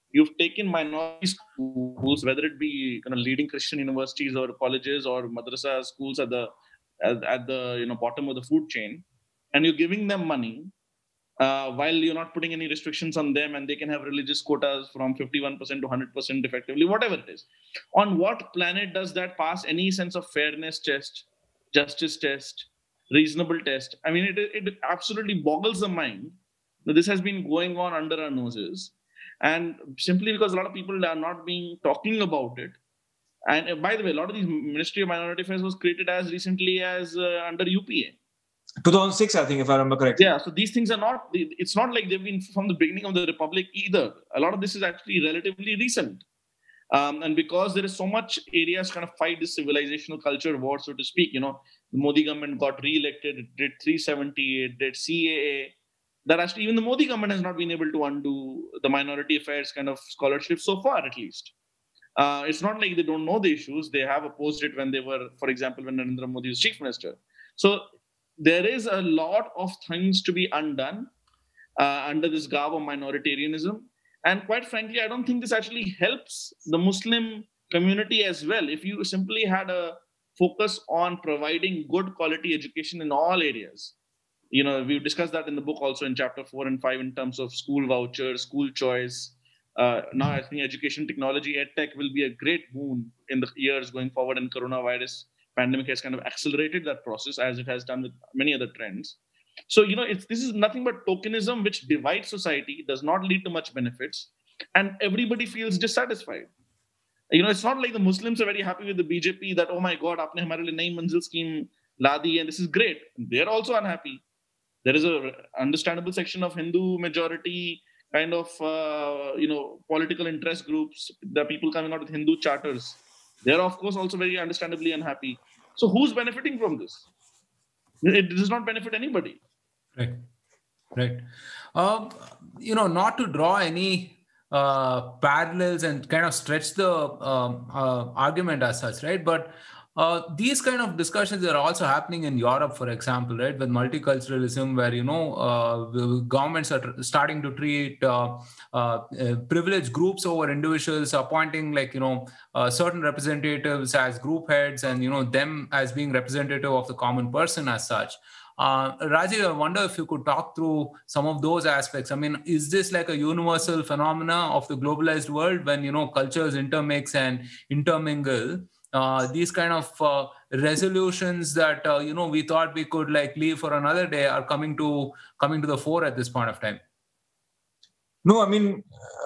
You've taken minority schools, whether it be leading Christian universities or colleges or madrasa schools at the bottom of the food chain, and you're giving them money while you're not putting any restrictions on them, and they can have religious quotas from 51% to 100% effectively, whatever it is. On what planet does that pass any sense of fairness test, justice test, reasonable test? I mean, it absolutely boggles the mind that this has been going on under our noses. And simply because a lot of people are not talking about it. And by the way, a lot of these Ministry of Minority Affairs was created as recently as under UPA. 2006, I think, if I remember correctly. Yeah, so these things are not, it's not like they've been from the beginning of the Republic either. A lot of this is actually relatively recent. And because there is so much areas kind of fight this civilizational culture war, so to speak, the Modi government got re-elected, it did 370, it did CAA, that actually even the Modi government has not been able to undo the minority affairs kind of scholarship so far, at least. It's not like they don't know the issues. They have opposed it when they were, for example, when Narendra Modi was chief minister. So there is a lot of things to be undone under this garb of minoritarianism. And quite frankly, I don't think this actually helps the Muslim community as well. If you simply had a focus on providing good quality education in all areas, we've discussed that in the book also in chapter 4 and 5 in terms of school vouchers, school choice. Now I think education technology, EdTech will be a great boon in the years going forward, and coronavirus pandemic has kind of accelerated that process as it has done with many other trends. So, this is nothing but tokenism which divides society, does not lead to much benefits, and everybody feels dissatisfied. It's not like the Muslims are very happy with the BJP that, oh my God, aapne hamare liye nayi manzil scheme la di and this is great. They're also unhappy. There is a understandable section of Hindu majority kind of, political interest groups, the people coming out with Hindu charters. They're, of course, also very understandably unhappy. So who's benefiting from this? It does not benefit anybody. Right. Not to draw any parallels and kind of stretch the argument as such, right? But these kind of discussions are also happening in Europe, for example, right, with multiculturalism, where governments are starting to treat privileged groups over individuals, appointing certain representatives as group heads, and them as being representative of the common person as such. Rajiv, I wonder if you could talk through some of those aspects. I mean, is this like a universal phenomena of the globalized world when cultures intermix and intermingle? These kind of resolutions that we thought we could leave for another day are coming to the fore at this point of time. No, I mean,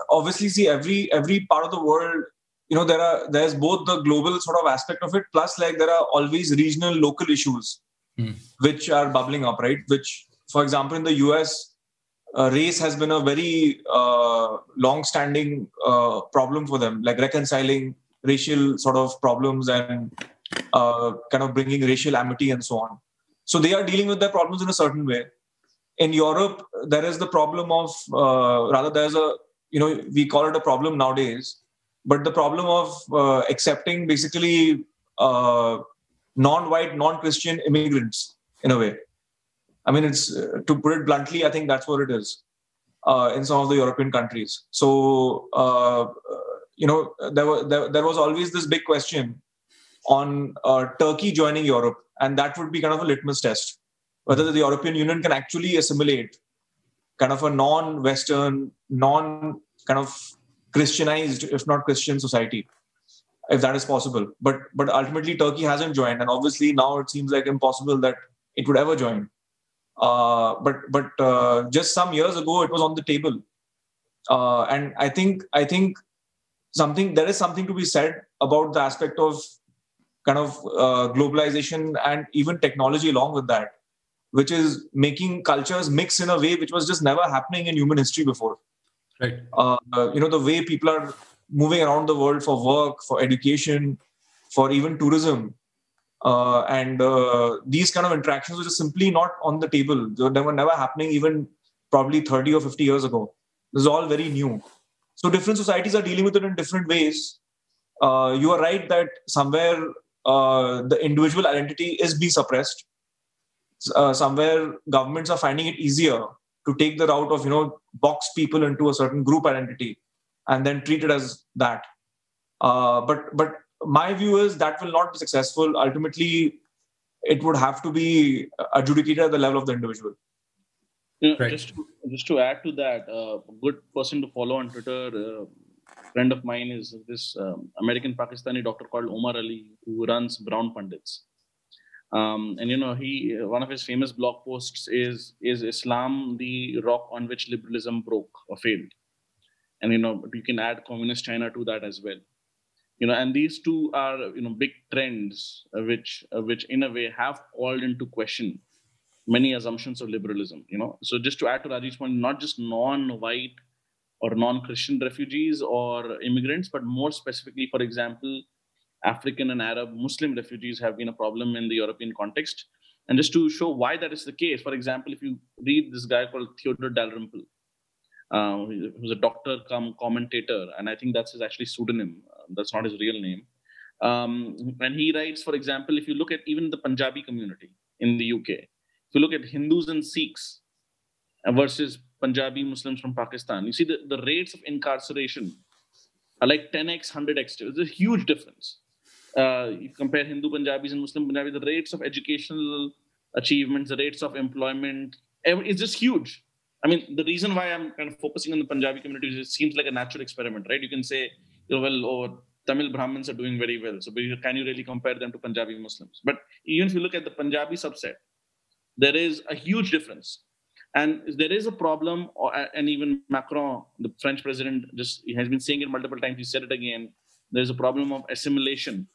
obviously, see, every part of the world, there's both the global sort of aspect of it, plus there are always regional, local issues which are bubbling up, right? Which, for example, in the US, race has been a very long-standing problem for them, reconciling racial sort of problems and kind of bringing racial amity and so on. So they are dealing with their problems in a certain way. In Europe, there is the problem of, we call it a problem nowadays, but the problem of accepting basically non-white, non-Christian immigrants in a way. I mean, it's to put it bluntly, I think that's what it is in some of the European countries. So, there was always this big question on Turkey joining Europe, and that would be kind of a litmus test, whether the European Union can actually assimilate kind of a non-Western, kind of Christianized, if not Christian society, if that is possible. But ultimately, Turkey hasn't joined, and obviously now it seems like impossible that it would ever join. But just some years ago, it was on the table, and I think there is something to be said about the aspect of kind of globalization and even technology along with that, which is making cultures mix in a way which was just never happening in human history before. Right. The way people are moving around the world for work, for education, for even tourism. And these kind of interactions were just simply not on the table. They were never happening even probably 30 or 50 years ago. This is all very new. So different societies are dealing with it in different ways. You are right that somewhere the individual identity is being suppressed. Somewhere governments are finding it easier to take the route of, box people into a certain group identity and then treat it as that. But my view is that will not be successful. Ultimately, it would have to be adjudicated at the level of the individual. Right. Just to add to that, a good person to follow on Twitter, friend of mine, is this American Pakistani doctor called Omar Ali, who runs Brown Pundits. And he one of his famous blog posts is Islam the rock on which liberalism broke or failed? And you can add communist China to that as well. And these two are big trends which in a way have called into question many assumptions of liberalism. So just to add to Rajiv's point, not just non-white or non-Christian refugees or immigrants, but more specifically, for example, African and Arab Muslim refugees have been a problem in the European context. And just to show why that is the case, for example, if you read this guy called Theodor Dalrymple, who's a doctor come commentator, and I think that's his actually pseudonym. That's not his real name. And he writes, for example, if you look at even the Punjabi community in the UK, if you look at Hindus and Sikhs versus Punjabi Muslims from Pakistan, you see the rates of incarceration are like 10x, 100x. There's a huge difference. You compare Hindu Punjabis and Muslim Punjabis, the rates of educational achievements, the rates of employment, it's just huge. I mean, the reason why I'm kind of focusing on the Punjabi community is it seems like a natural experiment, right? You can say, Tamil Brahmins are doing very well. So can you really compare them to Punjabi Muslims? But even if you look at the Punjabi subset, there is a huge difference. And there is a problem, and even Macron, the French president, he has been saying it multiple times, he said it again, there's a problem of assimilation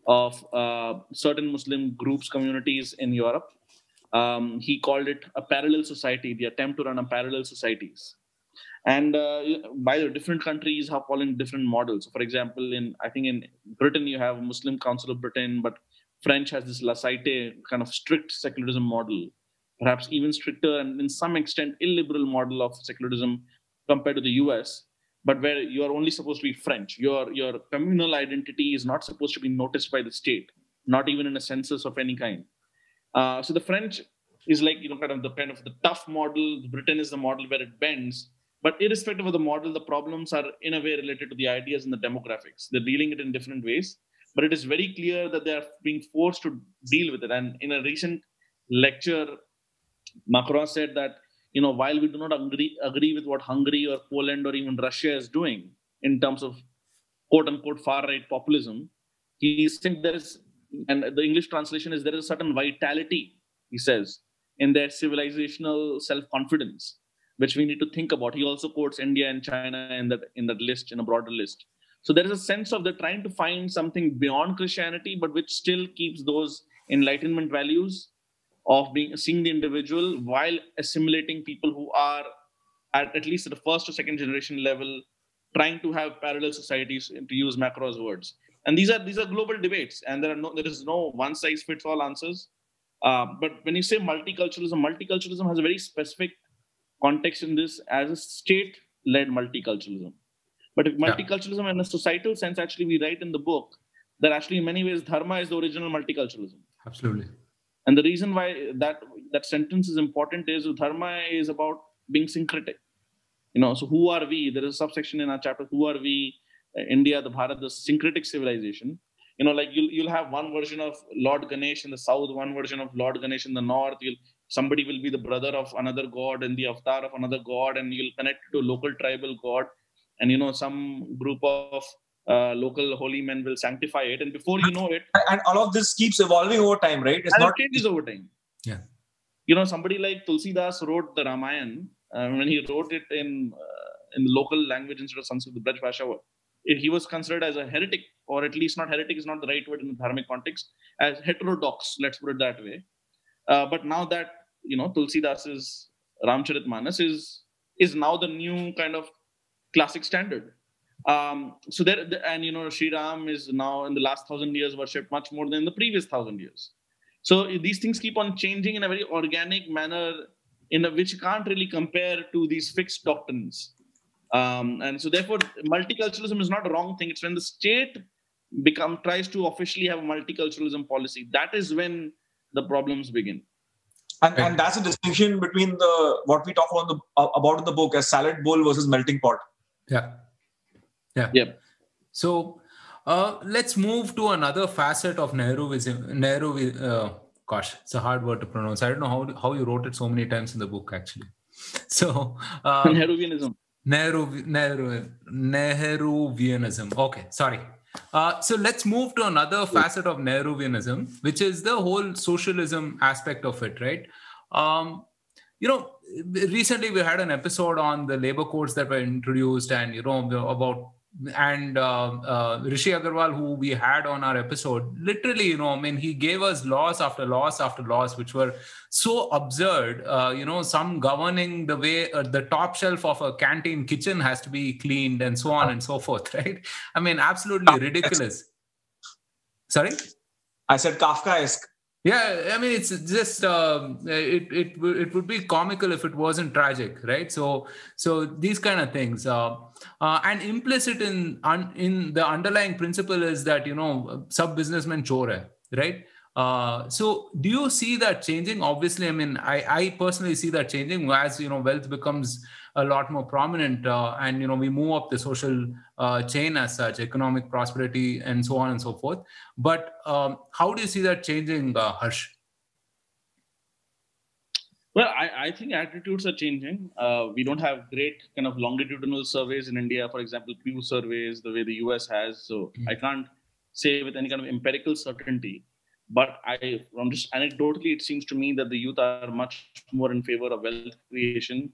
of certain Muslim groups, communities in Europe. He called it a parallel society, the attempt to run a parallel societies. And by the different countries have following different models. For example, I think in Britain, you have Muslim Council of Britain, but French has this laissez kind of strict secularism model, perhaps even stricter and in some extent illiberal model of secularism compared to the US, but where you are only supposed to be French. Your communal identity is not supposed to be noticed by the state, not even in a census of any kind. So the French is like, kind of the tough model. Britain is the model where it bends. But irrespective of the model, the problems are in a way related to the ideas and the demographics. They're dealing it in different ways. But it is very clear that they are being forced to deal with it. And in a recent lecture, Macron said that, while we do not agree with what Hungary or Poland or even Russia is doing in terms of quote-unquote far-right populism, he saying there is, and the English translation is, there is a certain vitality, he says, in their civilisational self-confidence, which we need to think about. He also quotes India and China in that list, in a broader list. So there is a sense of they're trying to find something beyond Christianity, but which still keeps those Enlightenment values of seeing the individual while assimilating people who are at least at the first or second generation level, trying to have parallel societies, to use Macron's words. And these are global debates, and there is no one size fits all answers. But when you say multiculturalism has a very specific context in this as a state-led multiculturalism. But if multiculturalism in a societal sense, actually we write in the book that actually in many ways dharma is the original multiculturalism. Absolutely. And the reason why that sentence is important is dharma is about being syncretic. So who are we? There is a subsection in our chapter, who are we? India, the Bharat, the syncretic civilization. Like you'll have one version of Lord Ganesh in the south, one version of Lord Ganesh in the north. Somebody will be the brother of another god and the avatar of another god, and you'll connect to a local tribal god, and some group of local holy men will sanctify it, and before you know it, and all of this keeps evolving over time, right? It's not it changes over time. Yeah. Somebody like Tulsidas wrote the Ramayana when he wrote it in the local language instead of Sanskrit, the Braj Bhasha. He was considered as a heretic, or at least not heretic is not the right word in the dharmic context, as heterodox, let's put it that way. But now that, Tulsidas's Ramcharitmanas is now the new kind of classic standard. So there, and Sri Ram is now in the last 1,000 years worshipped much more than the previous 1,000 years. So these things keep on changing in a very organic manner, which you can't really compare to these fixed doctrines. And so therefore, multiculturalism is not a wrong thing. It's when the state tries to officially have a multiculturalism policy. That is when the problems begin. And that's a distinction between what we talk about in the book as salad bowl versus melting pot. Yeah. So let's move to another facet of Nehruism. Gosh, it's a hard word to pronounce. I don't know how you wrote it so many times in the book, actually. So Nehruvianism. Nehruvianism. Okay, sorry. So let's move to another facet of Nehruvianism, which is the whole socialism aspect of it, right? Recently we had an episode on the labor codes that were introduced, and about Rishi Agarwal, who we had on our episode, literally, he gave us laws after laws after laws, which were so absurd, some governing the way the top shelf of a canteen kitchen has to be cleaned and so on and so forth, right? Absolutely ridiculous. Sorry? I said Kafkaesque. Yeah, it's just it would be comical if it wasn't tragic, right? So these kind of things, and implicit in the underlying principle is that sub businessman chore hai, right? So do you see that changing? Obviously, I personally see that changing as wealth becomes a lot more prominent, and we move up the social chain as such, economic prosperity and so on and so forth. But how do you see that changing, Harsh? Well, I think attitudes are changing. We don't have great kind of longitudinal surveys in India, for example, Pew surveys, the way the US has. So I can't say with any kind of empirical certainty. But from just anecdotally, it seems to me that the youth are much more in favor of wealth creation.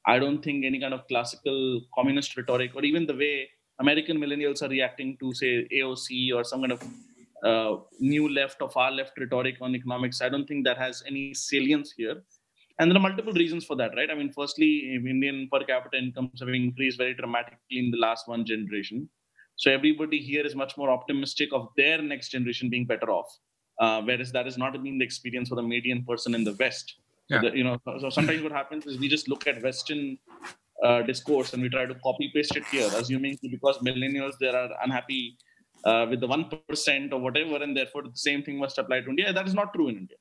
I don't think any kind of classical communist rhetoric, or even the way American millennials are reacting to, say, AOC or some kind of new left or far left rhetoric on economics, I don't think that has any salience here. And there are multiple reasons for that, right? Firstly, Indian per capita incomes have increased very dramatically in the last one generation. So everybody here is much more optimistic of their next generation being better off, whereas that has not been the experience for the median person in the West. Yeah. So sometimes what happens is we just look at Western discourse and we try to copy paste it here, assuming because millennials they are unhappy with the 1% or whatever, and therefore the same thing must apply to India. That is not true in India.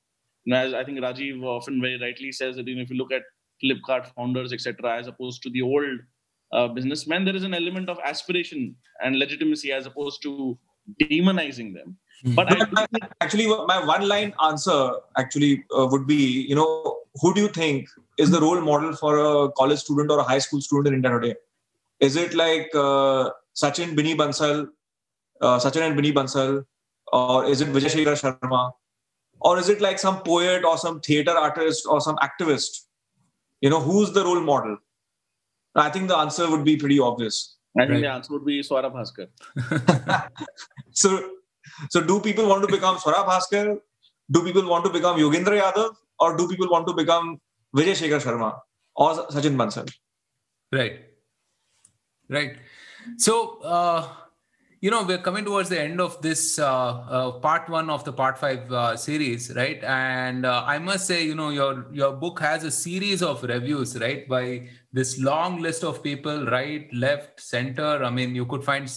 As I think Rajeev often very rightly says that if you look at Flipkart founders, etc., as opposed to the old businessmen, there is an element of aspiration and legitimacy as opposed to demonizing them. But actually, my one-line answer would be, who do you think is the role model for a college student or a high school student in India today? Is it like Sachin and Bini Bansal, or is it Vijay Shekhar Sharma, or is it like some poet or some theater artist or some activist? Who's the role model? I think the answer would be pretty obvious. I think the answer would be Swara Bhaskar. So do people want to become Swara Bhaskar? Do people want to become Yogendra Yadav? Or do people want to become Vijay Shekhar Sharma or Sachin Bansal? Right. So, we're coming towards the end of this part one of the part five series, right? And I must say, your book has a series of reviews, right, by this long list of people, right, left, center. I mean, you could find,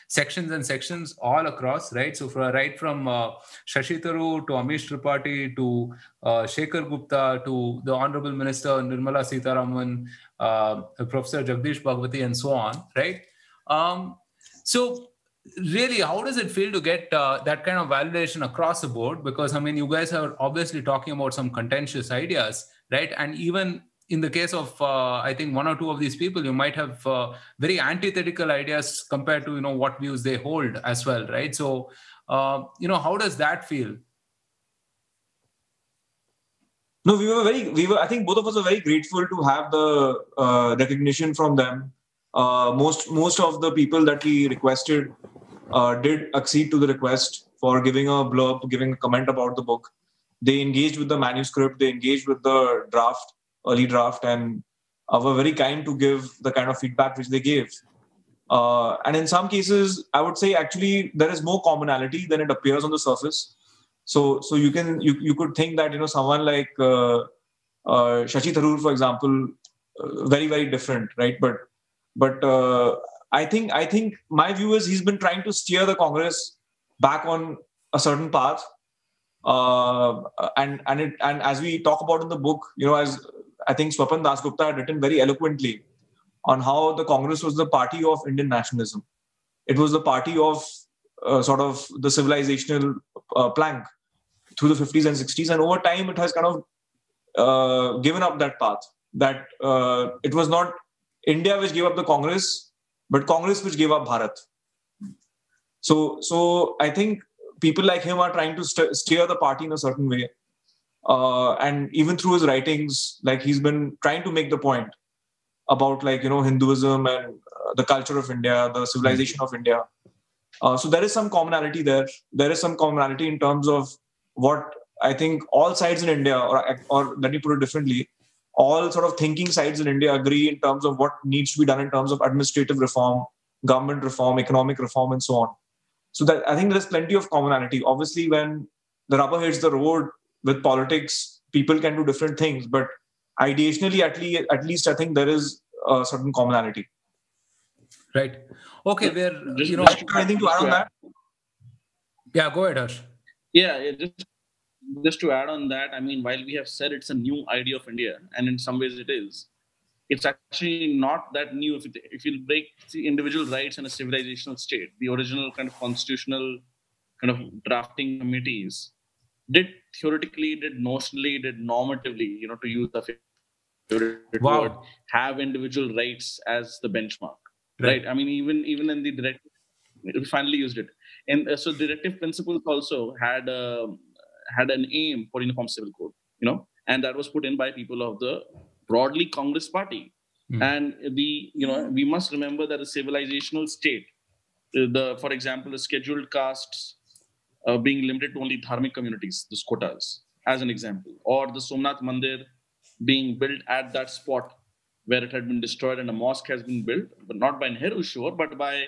sections and sections all across, right? So right from Shashi Tharoor to Amish Tripathi to Shekhar Gupta to the Honorable Minister Nirmala Sitharaman, Professor Jagdish Bhagwati, and so on, right? So really, how does it feel to get that kind of validation across the board? Because, I mean, you guys are obviously talking about some contentious ideas, right? And even in the case of, I think, one or two of these people, you might have very antithetical ideas compared to, what views they hold as well, right? So, how does that feel? No, I think both of us were very grateful to have the recognition from them. Most of the people that we requested did accede to the request for giving a blurb, giving a comment about the book. They engaged with the manuscript, they engaged with the early draft, and were very kind to give the kind of feedback which they gave. And in some cases, I would say actually there is more commonality than it appears on the surface. So you could think that someone like Shashi Tharoor, for example, very, very different, right? But I think my view is he's been trying to steer the Congress back on a certain path, and as we talk about in the book, as I think Swapan Dasgupta had written very eloquently on how the Congress was the party of Indian nationalism. It was the party of sort of the civilisational plank through the 50s and 60s, and over time it has kind of given up that path. That it was not India which gave up the Congress, but Congress which gave up Bharat. So I think people like him are trying to steer the party in a certain way. And even through his writings, like he's been trying to make the point about Hinduism and the culture of India, the civilization of India. So there is some commonality there. There is some commonality in terms of what I think all sides in India, or let me put it differently, all sort of thinking sides in India agree in terms of what needs to be done in terms of administrative reform, government reform, economic reform, and so on. So that I think there's plenty of commonality. Obviously, when the rubber hits the road with politics, people can do different things, but ideationally, at least I think there is a certain commonality. Right. Okay. Anything to add on that? Yeah, go ahead, Harsh. Yeah, just to add on that, I mean, while we have said it's a new idea of India, and in some ways it is, it's actually not that new. If you break the individual rights in a civilizational state, the original kind of constitutional kind of drafting committees did theoretically, did notionally, did normatively, to use the favorite word, have individual rights as the benchmark, right? I mean, even in the directive, we finally used it, and so directive principles also had an aim for uniform civil code, and that was put in by people of the broadly Congress party. And we must remember that a civilizational state, for example, the scheduled castes being limited to only dharmic communities, the quotas, as an example, or the Somnath Mandir being built at that spot where it had been destroyed and a mosque has been built, but not by Nehru, sure, but by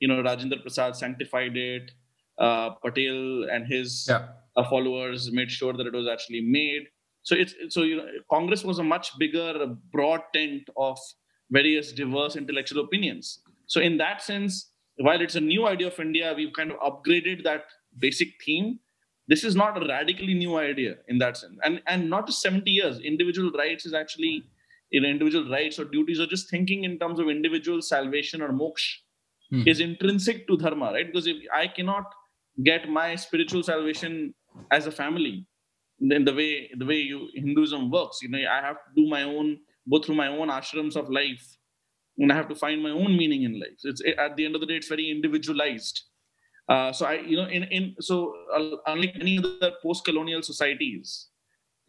Rajendra Prasad sanctified it. Patel and his followers made sure that it was actually made. So Congress was a much bigger, broad tent of various diverse intellectual opinions. So in that sense, while it's a new idea of India, we've kind of upgraded that basic theme. This is not a radically new idea in that sense, and not just 70 years. Individual rights is actually individual rights or duties, or just thinking in terms of individual salvation or moksha is intrinsic to dharma, right? Because if I cannot get my spiritual salvation as a family, then the way Hinduism works, I have to do go through my own ashrams of life, and I have to find my own meaning in life. At the end of the day, it's very individualized. So unlike many other post-colonial societies,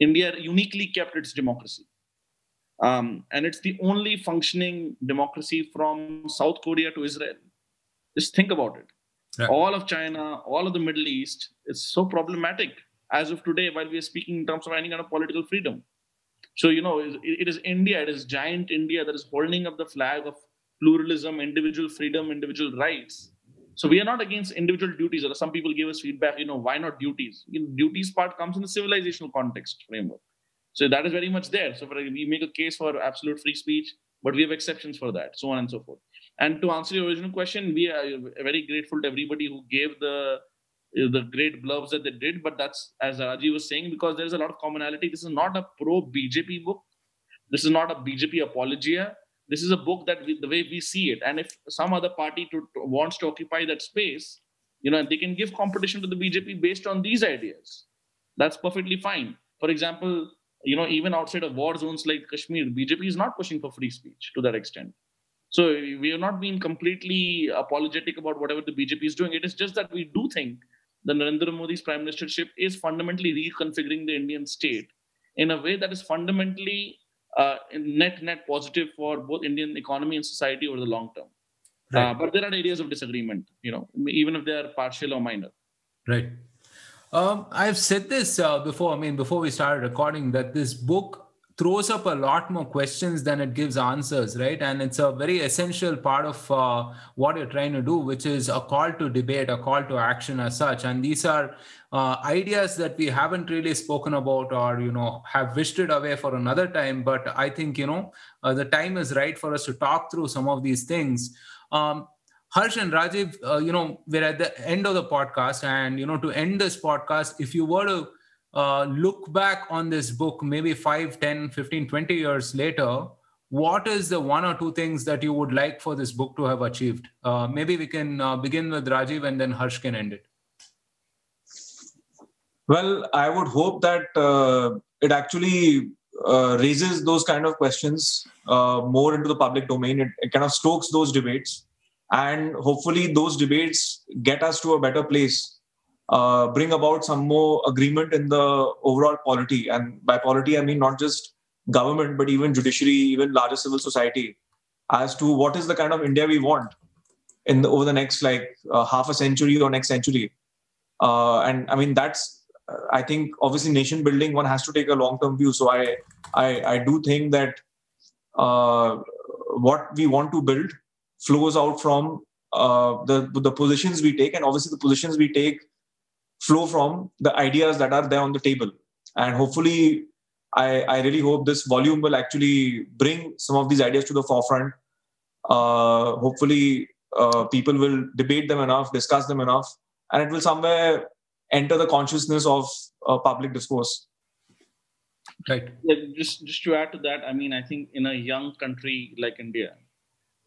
India uniquely kept its democracy. And it's the only functioning democracy from South Korea to Israel. Just think about it. Yeah. All of China, all of the Middle East, it's so problematic as of today while we are speaking in terms of any kind of political freedom. So, it is India, it is giant India that is holding up the flag of pluralism, individual freedom, individual rights. So we are not against individual duties. Or some people give us feedback, why not duties? Duties part comes in the civilizational context framework. So that is very much there. So we make a case for absolute free speech, but we have exceptions for that, so on and so forth. And to answer your original question, we are very grateful to everybody who gave the great blurbs that they did. But that's, as Rajiv was saying, because there's a lot of commonality. This is not a pro-BJP book. This is not a BJP apologia. This is a book that the way we see it. And if some other party wants to occupy that space, they can give competition to the BJP based on these ideas. That's perfectly fine. For example, even outside of war zones like Kashmir, BJP is not pushing for free speech to that extent. So we have not been completely apologetic about whatever the BJP is doing. It is just that we do think that Narendra Modi's prime ministership is fundamentally reconfiguring the Indian state in a way that is fundamentally net positive for both Indian economy and society over the long term. Right. But there are areas of disagreement, even if they are partial or minor. Right. I've said this before. Before we started recording, that this book throws up a lot more questions than it gives answers, right? And it's a very essential part of what you're trying to do, which is a call to debate, a call to action as such. And these are ideas that we haven't really spoken about or, have wished it away for another time. But I think, the time is right for us to talk through some of these things. Harsh and Rajiv, we're at the end of the podcast. And, to end this podcast, if you were to look back on this book, maybe 5, 10, 15, 20 years later, what is the one or two things that you would like for this book to have achieved? Maybe we can begin with Rajiv and then Harsh can end it. Well, I would hope that it actually raises those kind of questions more into the public domain. It kind of stokes those debates. And hopefully those debates get us to a better place. Bring about some more agreement in the overall polity. And by polity, I mean not just government, but even judiciary, even larger civil society, as to what is the kind of India we want over the next half a century or next century. And I mean, that's, I think, obviously nation building, one has to take a long-term view. So I do think that what we want to build flows out from the positions we take. And obviously the positions we take flow from the ideas that are there on the table. And hopefully, I really hope this volume will actually bring some of these ideas to the forefront. Hopefully, people will debate them enough, discuss them enough, and it will somewhere enter the consciousness of public discourse. Right. Yeah, just to add to that, I think in a young country like India,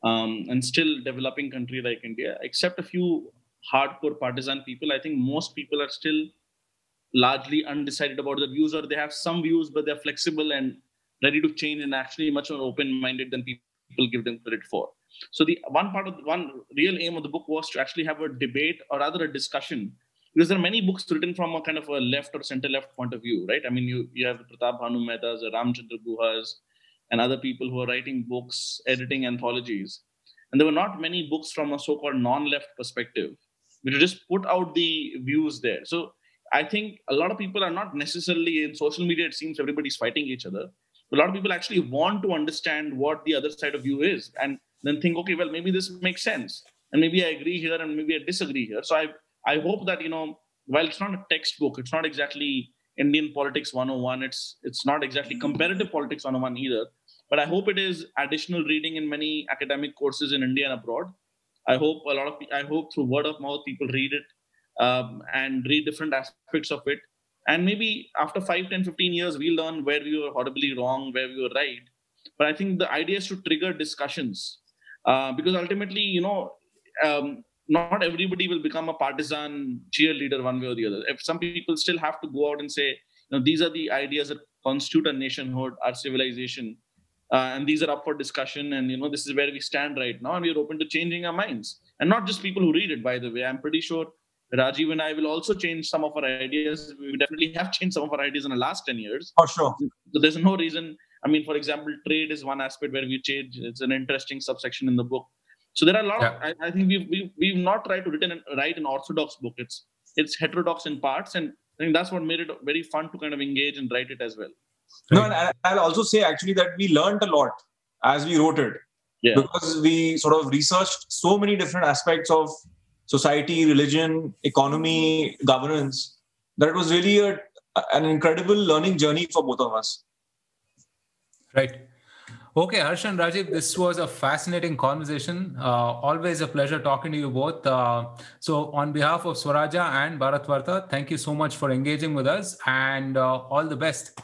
and still developing country like India, except a few hardcore partisan people, I think most people are still largely undecided about the views, or they have some views, but they're flexible and ready to change and actually much more open-minded than people give them credit for. So the one real aim of the book was to actually have a debate, or rather a discussion, because there are many books written from a kind of a left or center-left point of view, right? You have Pratap Bhanu Mehta's, Ramchandra Guha's, and other people who are writing books, editing anthologies. And there were not many books from a so-called non-left perspective, which just put out the views there. So I think a lot of people are not necessarily in social media. It seems everybody's fighting each other. A lot of people actually want to understand what the other side of view is, and then think, okay, well, maybe this makes sense, and maybe I agree here, and maybe I disagree here. So I hope that, while it's not a textbook, it's not exactly Indian politics 101. It's not exactly comparative politics 101 either. But I hope it is additional reading in many academic courses in India and abroad. I hope through word of mouth people read it and read different aspects of it. And maybe after 5, 10, 15 years, we learn where we were horribly wrong, where we were right. But I think the idea is to trigger discussions because ultimately, not everybody will become a partisan cheerleader one way or the other. If some people still have to go out and say, these are the ideas that constitute our nationhood, our civilization, and these are up for discussion. And, this is where we stand right now. And we're open to changing our minds. And not just people who read it, by the way. I'm pretty sure Rajiv and I will also change some of our ideas. We definitely have changed some of our ideas in the last 10 years. For sure. So there's no reason. For example, trade is one aspect where we change. It's an interesting subsection in the book. So there are a lot of, I think we've not tried to write an orthodox book. It's heterodox in parts. And I think that's what made it very fun to kind of engage and write it as well. No, and I'll also say actually that we learned a lot as we wrote it. Yeah. Because we sort of researched so many different aspects of society, religion, economy, governance, that it was really an incredible learning journey for both of us. Right. Okay, Harsh and Rajiv, this was a fascinating conversation. Always a pleasure talking to you both. So on behalf of Swarajya and Bharat Varta, thank you so much for engaging with us, and all the best.